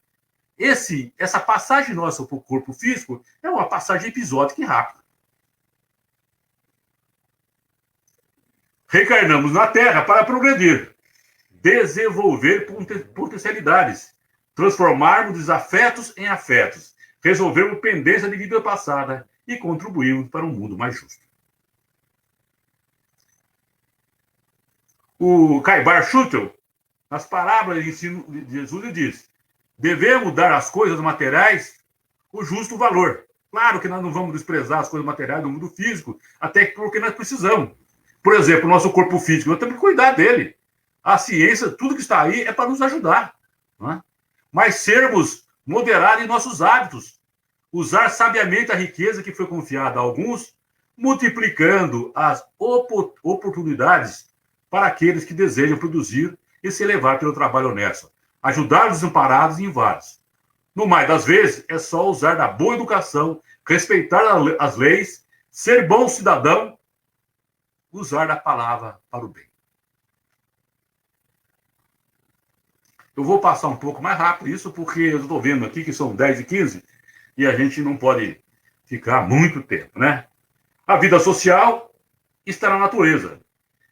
essa passagem nossa para o corpo físico é uma passagem episódica e rápida. Reencarnamos na Terra para progredir, desenvolver potencialidades, transformarmos desafetos em afetos, resolvermos pendência de vida passada e contribuirmos para um mundo mais justo. O Caibar Schutel, nas parábolas de ensino de Jesus, ele diz: devemos dar às coisas materiais o justo valor. Claro que nós não vamos desprezar as coisas materiais do mundo físico, até porque nós precisamos. Por exemplo, o nosso corpo físico, nós temos que cuidar dele. A ciência, tudo que está aí é para nos ajudar. Não é? Mas sermos moderados em nossos hábitos. Usar sabiamente a riqueza que foi confiada a alguns, multiplicando as oportunidades para aqueles que desejam produzir e se elevar pelo trabalho honesto. Ajudar os desamparados e inválidos. No mais das vezes, é só usar da boa educação, respeitar as leis, ser bom cidadão, usar da palavra para o bem. Eu vou passar um pouco mais rápido isso, porque eu estou vendo aqui que são 10h15 e a gente não pode ficar muito tempo, né? A vida social está na natureza.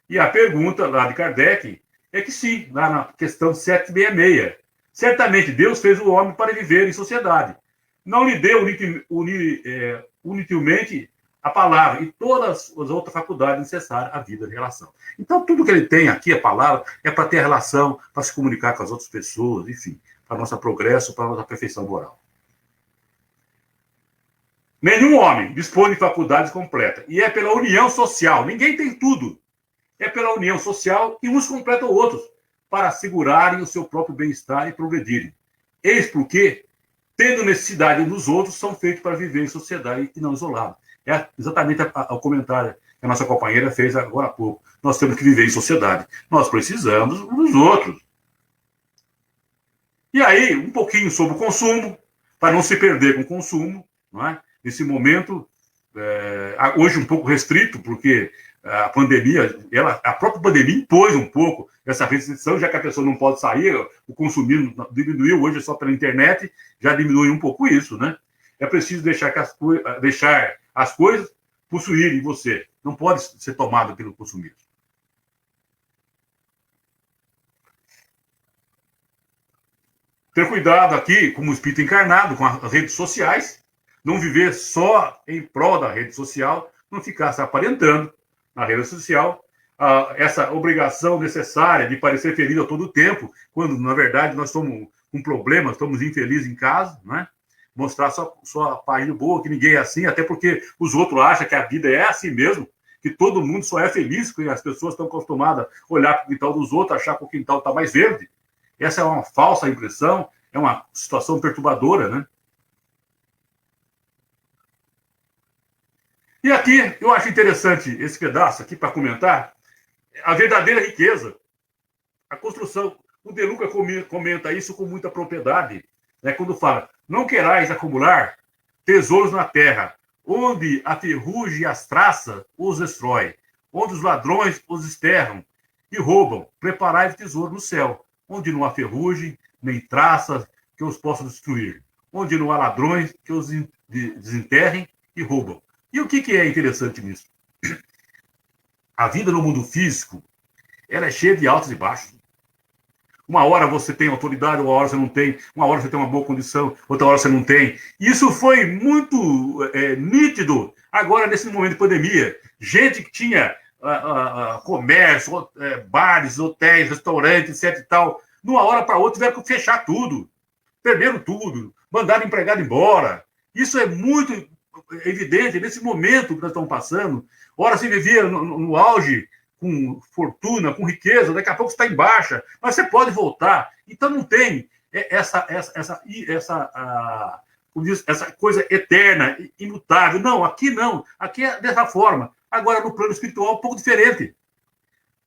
E a pergunta lá de Kardec é que sim, lá na questão 766. Certamente Deus fez o homem para viver em sociedade. Não lhe deu inutilmente a palavra e todas as outras faculdades necessárias à vida de relação. Então, tudo que ele tem aqui, a palavra, é para ter relação, para se comunicar com as outras pessoas, enfim, para nosso progresso, para nossa perfeição moral. Nenhum homem dispõe de faculdades completas. E é pela união social. Ninguém tem tudo. É pela união social e uns completam outros para assegurarem o seu próprio bem-estar e progredirem. Eis porque, tendo necessidade dos outros, são feitos para viver em sociedade e não isolados. É exatamente o comentário que a nossa companheira fez agora há pouco. Nós temos que viver em sociedade. Nós precisamos dos outros. E aí, um pouquinho sobre o consumo, para não se perder com o consumo, não é? Nesse momento, hoje um pouco restrito, porque A pandemia, a própria pandemia impôs um pouco essa restrição, já que a pessoa não pode sair, o consumismo diminuiu, hoje é só pela internet, já diminui um pouco isso, né? É preciso deixar as coisas possuírem você. Não pode ser tomado pelo consumismo. Ter cuidado aqui, como espírito encarnado, com as redes sociais, não viver só em prol da rede social, não ficar se aparentando na rede social, essa obrigação necessária de parecer feliz a todo tempo, quando, na verdade, nós estamos com problemas, estamos infelizes em casa, né? Mostrar só a página boa, que ninguém é assim, até porque os outros acham que a vida é assim mesmo, que todo mundo só é feliz, que as pessoas estão acostumadas a olhar para o quintal dos outros, achar que o quintal está mais verde. Essa é uma falsa impressão, é uma situação perturbadora, né? E aqui, eu acho interessante esse pedaço aqui para comentar, a verdadeira riqueza, a construção. O De Luca comenta isso com muita propriedade, né, quando fala, não querais acumular tesouros na terra, onde a ferrugem e as traças os destrói, onde os ladrões os desterram e roubam. Preparai tesouro no céu, onde não há ferrugem, nem traças que os possam destruir, onde não há ladrões que os desenterrem e roubam. E o que é interessante nisso? A vida no mundo físico, ela é cheia de altos e baixos. Uma hora você tem autoridade, uma hora você não tem, uma hora você tem uma boa condição, outra hora você não tem. Isso foi muito nítido agora nesse momento de pandemia. Gente que tinha comércio, bares, hotéis, restaurantes, etc e tal, de uma hora para outra tiveram que fechar tudo. Perderam tudo, mandaram empregado embora. Isso é muito evidente nesse momento que nós estamos passando. Ora se vivia no auge, com fortuna, com riqueza, daqui a pouco você está em baixa, mas você pode voltar. Então não tem essa coisa eterna, imutável. Não, aqui não. Aqui é dessa forma. Agora, no plano espiritual, é um pouco diferente.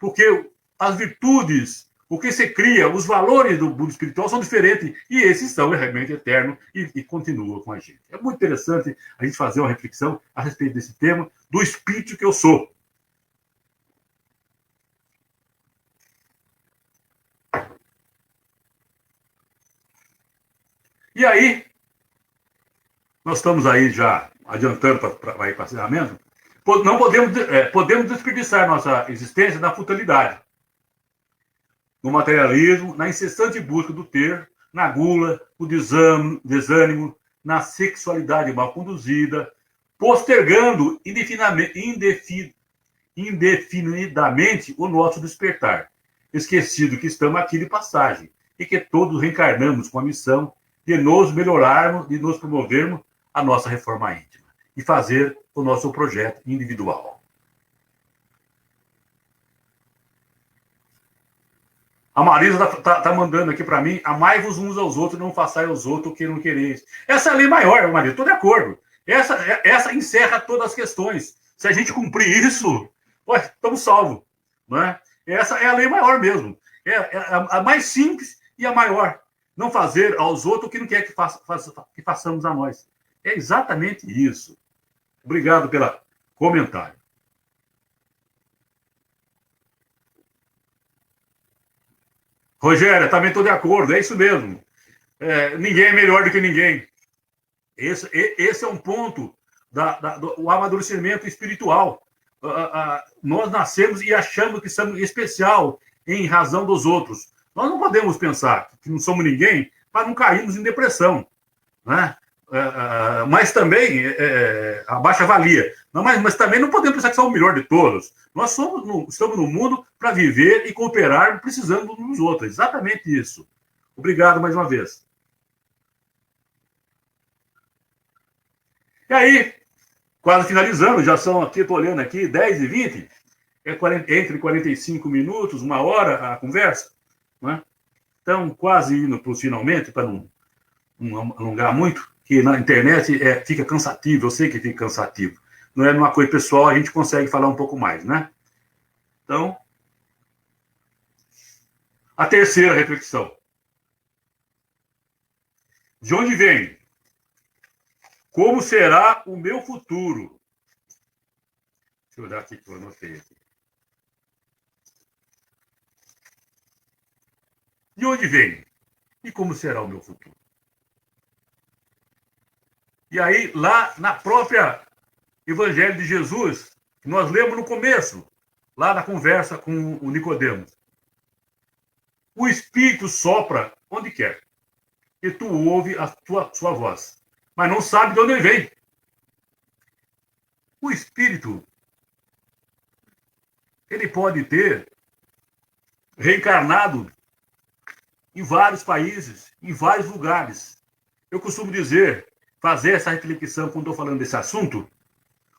Porque as virtudes, o que você cria, os valores do mundo espiritual são diferentes. E esses são realmente eternos e continuam com a gente. É muito interessante a gente fazer uma reflexão a respeito desse tema, do espírito que eu sou. E aí, nós estamos aí já adiantando para ir para encerramento, não podemos desperdiçar nossa existência na futilidade, no materialismo, na incessante busca do ter, na gula, no desânimo, na sexualidade mal conduzida, postergando indefinidamente o nosso despertar, esquecido que estamos aqui de passagem e que todos reencarnamos com a missão de nos melhorarmos, de nos promovermos a nossa reforma íntima e fazer o nosso projeto individual. A Marisa tá mandando aqui para mim, amai-vos uns aos outros, não façais aos outros o que não quereis. Essa é a lei maior, Marisa, estou de acordo. Essa encerra todas as questões. Se a gente cumprir isso, estamos salvos. Não é? Essa é a lei maior mesmo. É a mais simples e a maior. Não fazer aos outros o que não quer que façamos a nós. É exatamente isso. Obrigado pelo comentário. Rogério, também estou de acordo, é isso mesmo. Ninguém é melhor do que ninguém. Esse é um ponto do amadurecimento espiritual. Nós nascemos e achamos que somos especial em razão dos outros. Nós não podemos pensar que não somos ninguém para não cairmos em depressão, né? Mas também a baixa-valia. Mas também não podemos pensar que somos o melhor de todos. Nós estamos no mundo para viver e cooperar, precisando uns dos outros. Exatamente isso. Obrigado mais uma vez. E aí, quase finalizando, já são aqui, estou olhando aqui, 10h20, entre 45 minutos, 1 hora a conversa, né? Então, quase indo para os finalmente, para não alongar muito, que na internet fica cansativo, eu sei que fica cansativo. Não é uma coisa pessoal, a gente consegue falar um pouco mais, né? Então, a terceira reflexão. De onde vem? Como será o meu futuro? eu olhar aqui que eu anotei aqui. De onde vem? E como será o meu futuro? E aí, lá na própria Evangelho de Jesus, que nós lemos no começo, lá na conversa com o Nicodemos, o Espírito sopra onde quer, e tu ouve a sua voz, mas não sabe de onde ele vem. O Espírito, ele pode ter reencarnado em vários países, em vários lugares. Eu costumo dizer, fazer essa reflexão quando estou falando desse assunto,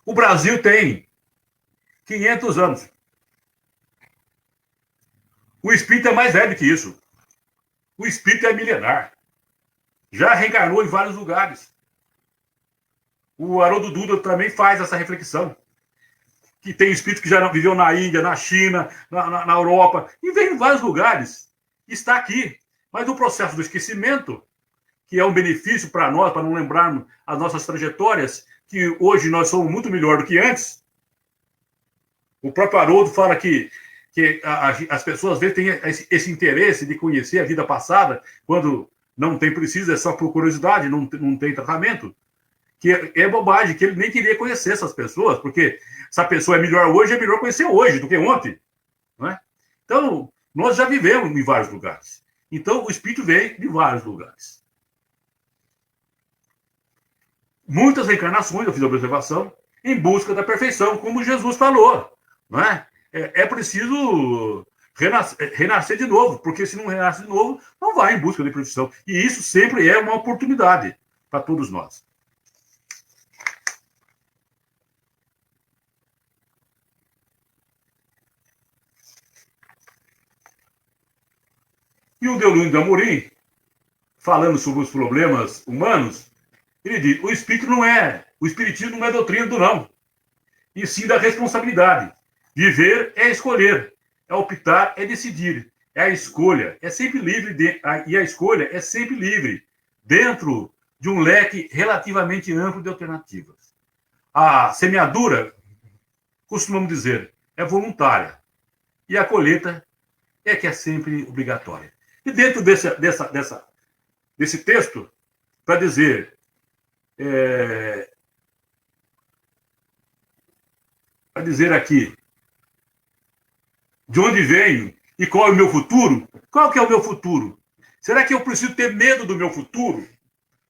o Brasil tem 500 anos. O Espírito é mais velho que isso. O Espírito é milenar. Já reencarnou em vários lugares. O Haroldo Dutra também faz essa reflexão. Que tem espírito que já viveu na Índia, na China, na Europa, e vem em vários lugares. Está aqui. Mas o processo do esquecimento, que é um benefício para nós, para não lembrarmos as nossas trajetórias, que hoje nós somos muito melhor do que antes. O próprio Haroldo fala que as pessoas às vezes têm esse interesse de conhecer a vida passada, quando não tem precisa, é só por curiosidade, não tem tratamento. Que é bobagem, que ele nem queria conhecer essas pessoas, porque se a pessoa é melhor hoje, é melhor conhecer hoje do que ontem. Não é? Então, nós já vivemos em vários lugares. Então, o Espírito vem de vários lugares. Muitas reencarnações, eu fiz a observação, em busca da perfeição, como Jesus falou. Não é? É preciso renascer de novo, porque se não renasce de novo, não vai em busca da perfeição. E isso sempre é uma oportunidade para todos nós. E o Deolino de Amorim, falando sobre os problemas humanos, ele diz, o espiritismo não é doutrina do não, e sim da responsabilidade. Viver é escolher, é optar, é decidir, é a escolha, é sempre livre, e a escolha é sempre livre, dentro de um leque relativamente amplo de alternativas. A semeadura, costumamos dizer, é voluntária, e a colheita é que é sempre obrigatória. E dentro desse texto, para dizer, aqui, de onde venho e qual é o meu futuro, qual que é o meu futuro? Será que eu preciso ter medo do meu futuro?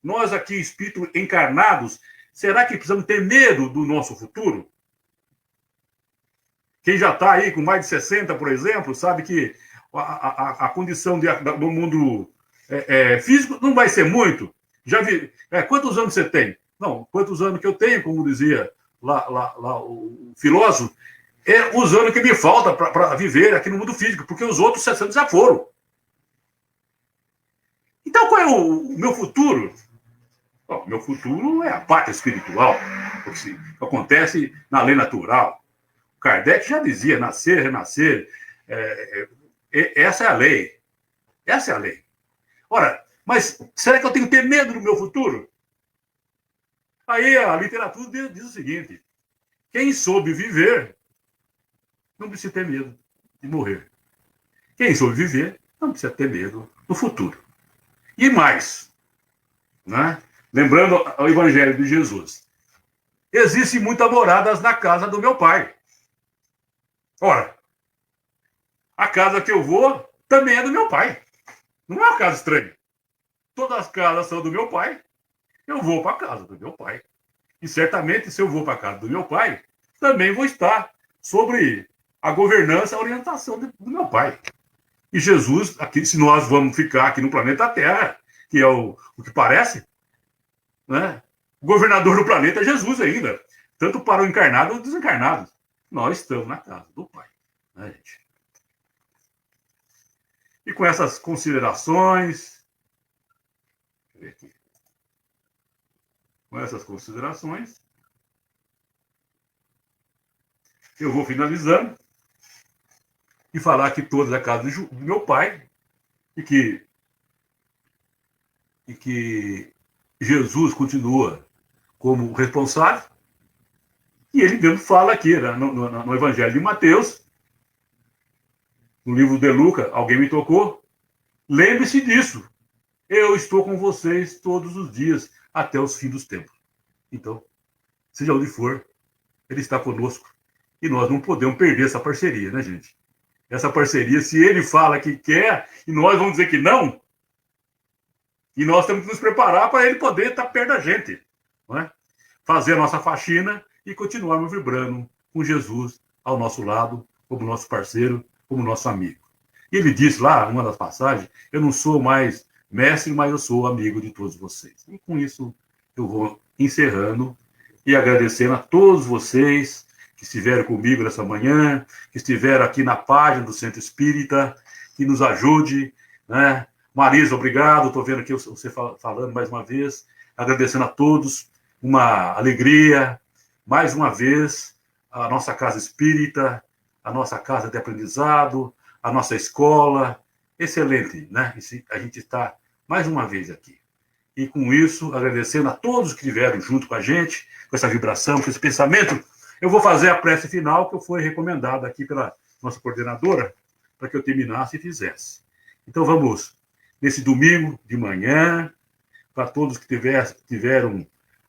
Nós aqui, espíritos encarnados, será que precisamos ter medo do nosso futuro? Quem já está aí com mais de 60, por exemplo, sabe que a condição do mundo físico não vai ser muito. Já vi. Quantos anos você tem? Não, quantos anos que eu tenho, como dizia lá o filósofo, é os anos que me falta para viver aqui no mundo físico, porque os outros 60 já foram. Então, qual é o meu futuro? Bom, meu futuro é a pátria espiritual, que acontece na lei natural. Kardec já dizia, nascer, renascer, essa é a lei. Essa é a lei. Ora, mas será que eu tenho que ter medo do meu futuro? Aí a literatura diz o seguinte, quem soube viver não precisa ter medo de morrer. Quem soube viver não precisa ter medo do futuro. E mais, né? Lembrando o Evangelho de Jesus, existem muitas moradas na casa do meu pai. Ora, a casa que eu vou também é do meu pai. Não é uma casa estranha. Todas as casas são do meu pai. Eu vou para a casa do meu pai. E certamente, se eu vou para a casa do meu pai, também vou estar sobre a governança, a orientação do meu pai. E Jesus, aqui, se nós vamos ficar aqui no planeta Terra, que é o que parece, né? O governador do planeta é Jesus ainda. Tanto para o encarnado quanto o desencarnado. Nós estamos na casa do pai. Né, gente? E com essas considerações, eu vou finalizando e falar que todos a casa do meu pai e que Jesus continua como responsável E ele mesmo fala aqui, né, no Evangelho de Mateus, no livro de Lucas, alguém me tocou, lembre-se disso. Eu estou com vocês todos os dias, até os fins dos tempos. Então, seja onde for, ele está conosco. E nós não podemos perder essa parceria, né, gente? Essa parceria, se ele fala que quer, e nós vamos dizer que não, e nós temos que nos preparar para ele poder estar perto da gente. Não é? Fazer a nossa faxina e continuarmos vibrando com Jesus ao nosso lado, como nosso parceiro, como nosso amigo. E ele disse lá, numa das passagens, eu não sou mais mestre, mas eu sou amigo de todos vocês. E com isso eu vou encerrando e agradecendo a todos vocês que estiveram comigo nessa manhã, que estiveram aqui na página do Centro Espírita, que nos ajude, né? Marisa, obrigado, estou vendo aqui você falando mais uma vez, agradecendo a todos, uma alegria, mais uma vez, a nossa casa espírita, a nossa casa de aprendizado, a nossa escola, excelente, né? A gente está mais uma vez aqui. E com isso, agradecendo a todos que estiveram junto com a gente, com essa vibração, com esse pensamento, eu vou fazer a prece final que foi recomendada aqui pela nossa coordenadora, para que eu terminasse e fizesse. Então vamos, nesse domingo de manhã, para todos que tiveram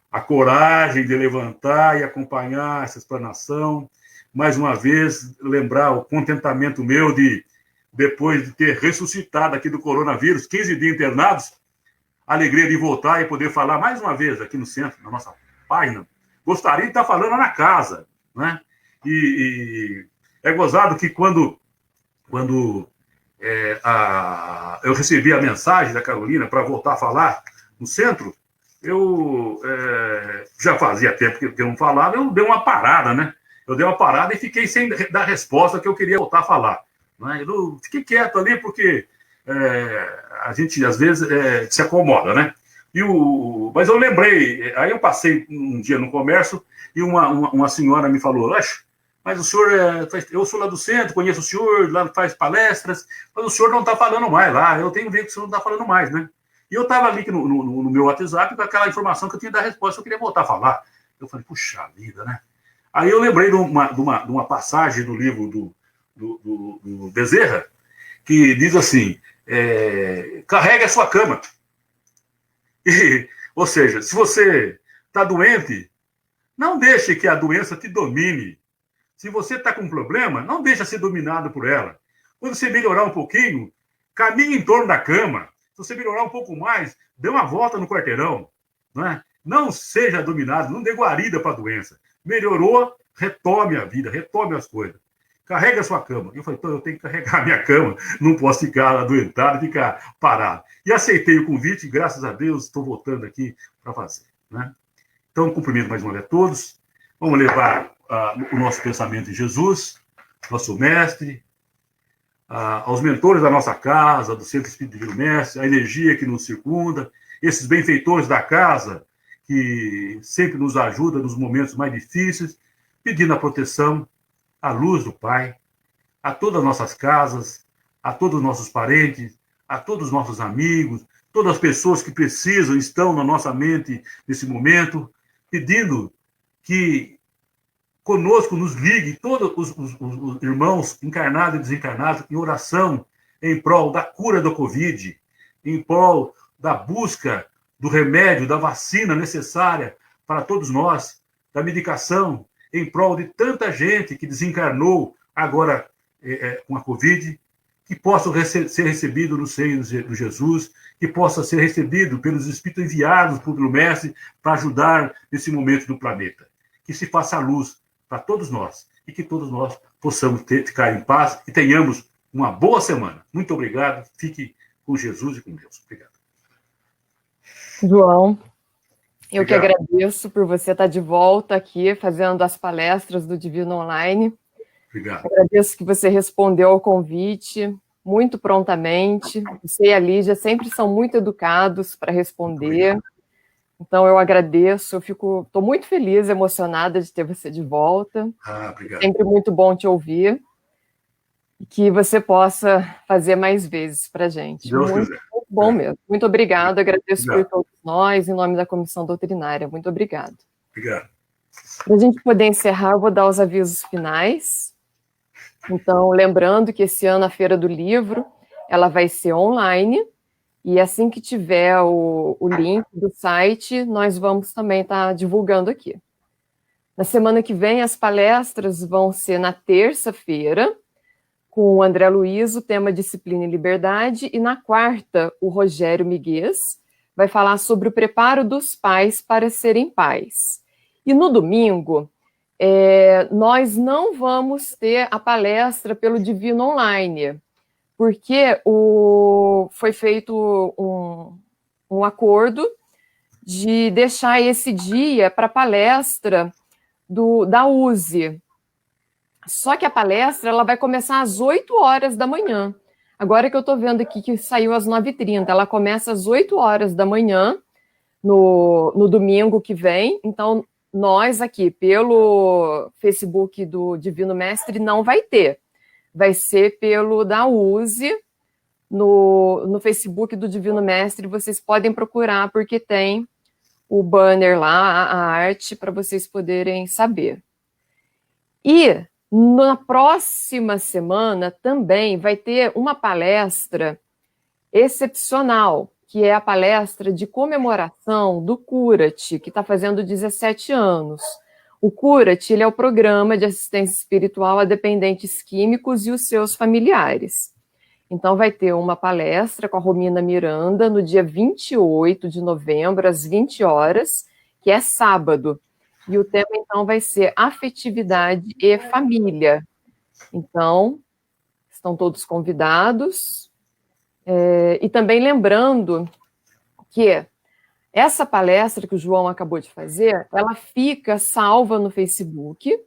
a coragem de levantar e acompanhar essa explanação, mais uma vez, lembrar o contentamento meu de, depois de ter ressuscitado aqui do coronavírus, 15 dias internados, a alegria de voltar e poder falar mais uma vez aqui no centro, na nossa página. Gostaria de estar falando na casa, né? E é gozado que quando eu recebi a mensagem da Carolina para voltar a falar no centro, eu já fazia tempo que eu não falava, eu dei uma parada, né? Eu dei uma parada e fiquei sem dar a resposta que eu queria voltar a falar. Né? Eu fiquei quieto ali porque a gente, às vezes, se acomoda, né? Mas eu lembrei, aí eu passei um dia no comércio e uma senhora me falou, mas o senhor, eu sou lá do centro, conheço o senhor, lá faz palestras, mas o senhor não está falando mais lá, eu tenho visto que o senhor não está falando mais, né? E eu estava ali no meu WhatsApp com aquela informação que eu tinha da resposta, eu queria voltar a falar. Eu falei, puxa vida, né? Aí eu lembrei de uma passagem do livro do Bezerra, que diz assim, carregue a sua cama. Ou seja, se você está doente, não deixe que a doença te domine. Se você está com um problema, não deixe ser dominado por ela. Quando você melhorar um pouquinho, caminhe em torno da cama. Se você melhorar um pouco mais, dê uma volta no quarteirão. Né? Não seja dominado, não dê guarida para a doença. Melhorou, retome a vida, retome as coisas. Carregue a sua cama. Eu falei, então eu tenho que carregar a minha cama, não posso ficar adoentado, ficar parado. E aceitei o convite, graças a Deus, estou voltando aqui para fazer. Né? Então, cumprimento mais uma vez a todos. Vamos levar o nosso pensamento em Jesus, nosso mestre, aos mentores da nossa casa, do Centro Espírita Divino Mestre, a energia que nos circunda, esses benfeitores da casa que sempre nos ajudam nos momentos mais difíceis, pedindo a proteção, a luz do Pai, a todas as nossas casas, a todos os nossos parentes, a todos os nossos amigos, todas as pessoas que precisam, estão na nossa mente nesse momento, pedindo que conosco nos ligue todos os irmãos encarnados e desencarnados em oração em prol da cura do Covid, em prol da busca do remédio, da vacina necessária para todos nós, da medicação, em prol de tanta gente que desencarnou agora com a Covid, que possa ser recebido no seio de Jesus, que possa ser recebido pelos Espíritos enviados pelo Mestre para ajudar nesse momento do planeta. Que se faça a luz para todos nós e que todos nós possamos ficar em paz e tenhamos uma boa semana. Muito obrigado. Fique com Jesus e com Deus. Obrigado. João, eu que agradeço por você estar de volta aqui, fazendo as palestras do Divino Online. Obrigado. Agradeço que você respondeu ao convite muito prontamente. Você e a Lígia sempre são muito educados para responder. Então, eu agradeço. Estou muito feliz, emocionada de ter você de volta. Obrigado. Sempre muito bom te ouvir. E que você possa fazer mais vezes para a gente. Muito bom mesmo. Muito obrigado. Agradeço por todos nós, em nome da Comissão Doutrinária. Muito obrigado. Obrigado. Para a gente poder encerrar, eu vou dar os avisos finais. Então, lembrando que esse ano a Feira do Livro, ela vai ser online, e assim que tiver o link do site, nós vamos também estar divulgando aqui. Na semana que vem, as palestras vão ser na terça-feira, com o André Luiz, o tema Disciplina e Liberdade, e na quarta, o Rogério Miguez vai falar sobre o preparo dos pais para serem pais. E no domingo, nós não vamos ter a palestra pelo Divino Online, porque foi feito um acordo de deixar esse dia para a palestra da USE. Só que a palestra ela vai começar às 8 horas da manhã. Agora que eu estou vendo aqui que saiu às 9h30, ela começa às 8 horas da manhã, no domingo que vem. Então, nós aqui, pelo Facebook do Divino Mestre, não vai ter. Vai ser pelo da USE, no Facebook do Divino Mestre, vocês podem procurar, porque tem o banner lá, a arte, para vocês poderem saber. E na próxima semana também vai ter uma palestra excepcional, que é a palestra de comemoração do Cura-te, que está fazendo 17 anos. O Cura-te, ele é o programa de assistência espiritual a dependentes químicos e os seus familiares. Então vai ter uma palestra com a Romina Miranda no dia 28 de novembro, às 20 horas, que é sábado. E o tema, então, vai ser afetividade e família. Então, estão todos convidados. E também lembrando que essa palestra que o João acabou de fazer, ela fica salva no Facebook.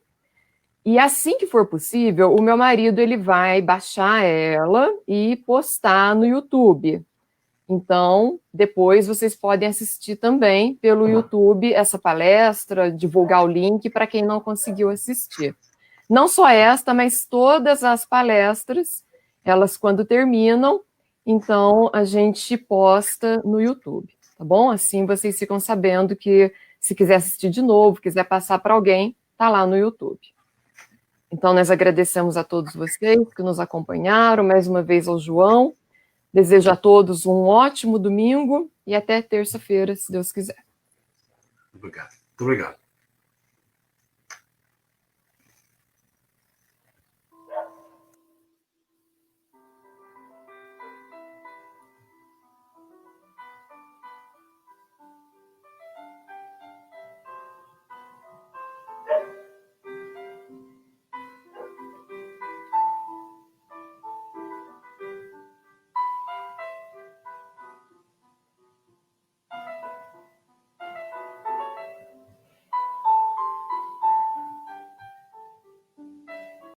E assim que for possível, o meu marido ele vai baixar ela e postar no YouTube. Então, depois vocês podem assistir também pelo YouTube essa palestra, divulgar o link para quem não conseguiu assistir. Não só esta, mas todas as palestras, elas quando terminam, então a gente posta no YouTube, tá bom? Assim vocês ficam sabendo que se quiser assistir de novo, quiser passar para alguém, tá lá no YouTube. Então nós agradecemos a todos vocês que nos acompanharam, mais uma vez ao João. Desejo a todos um ótimo domingo e até terça-feira, se Deus quiser. Obrigado. Muito obrigado.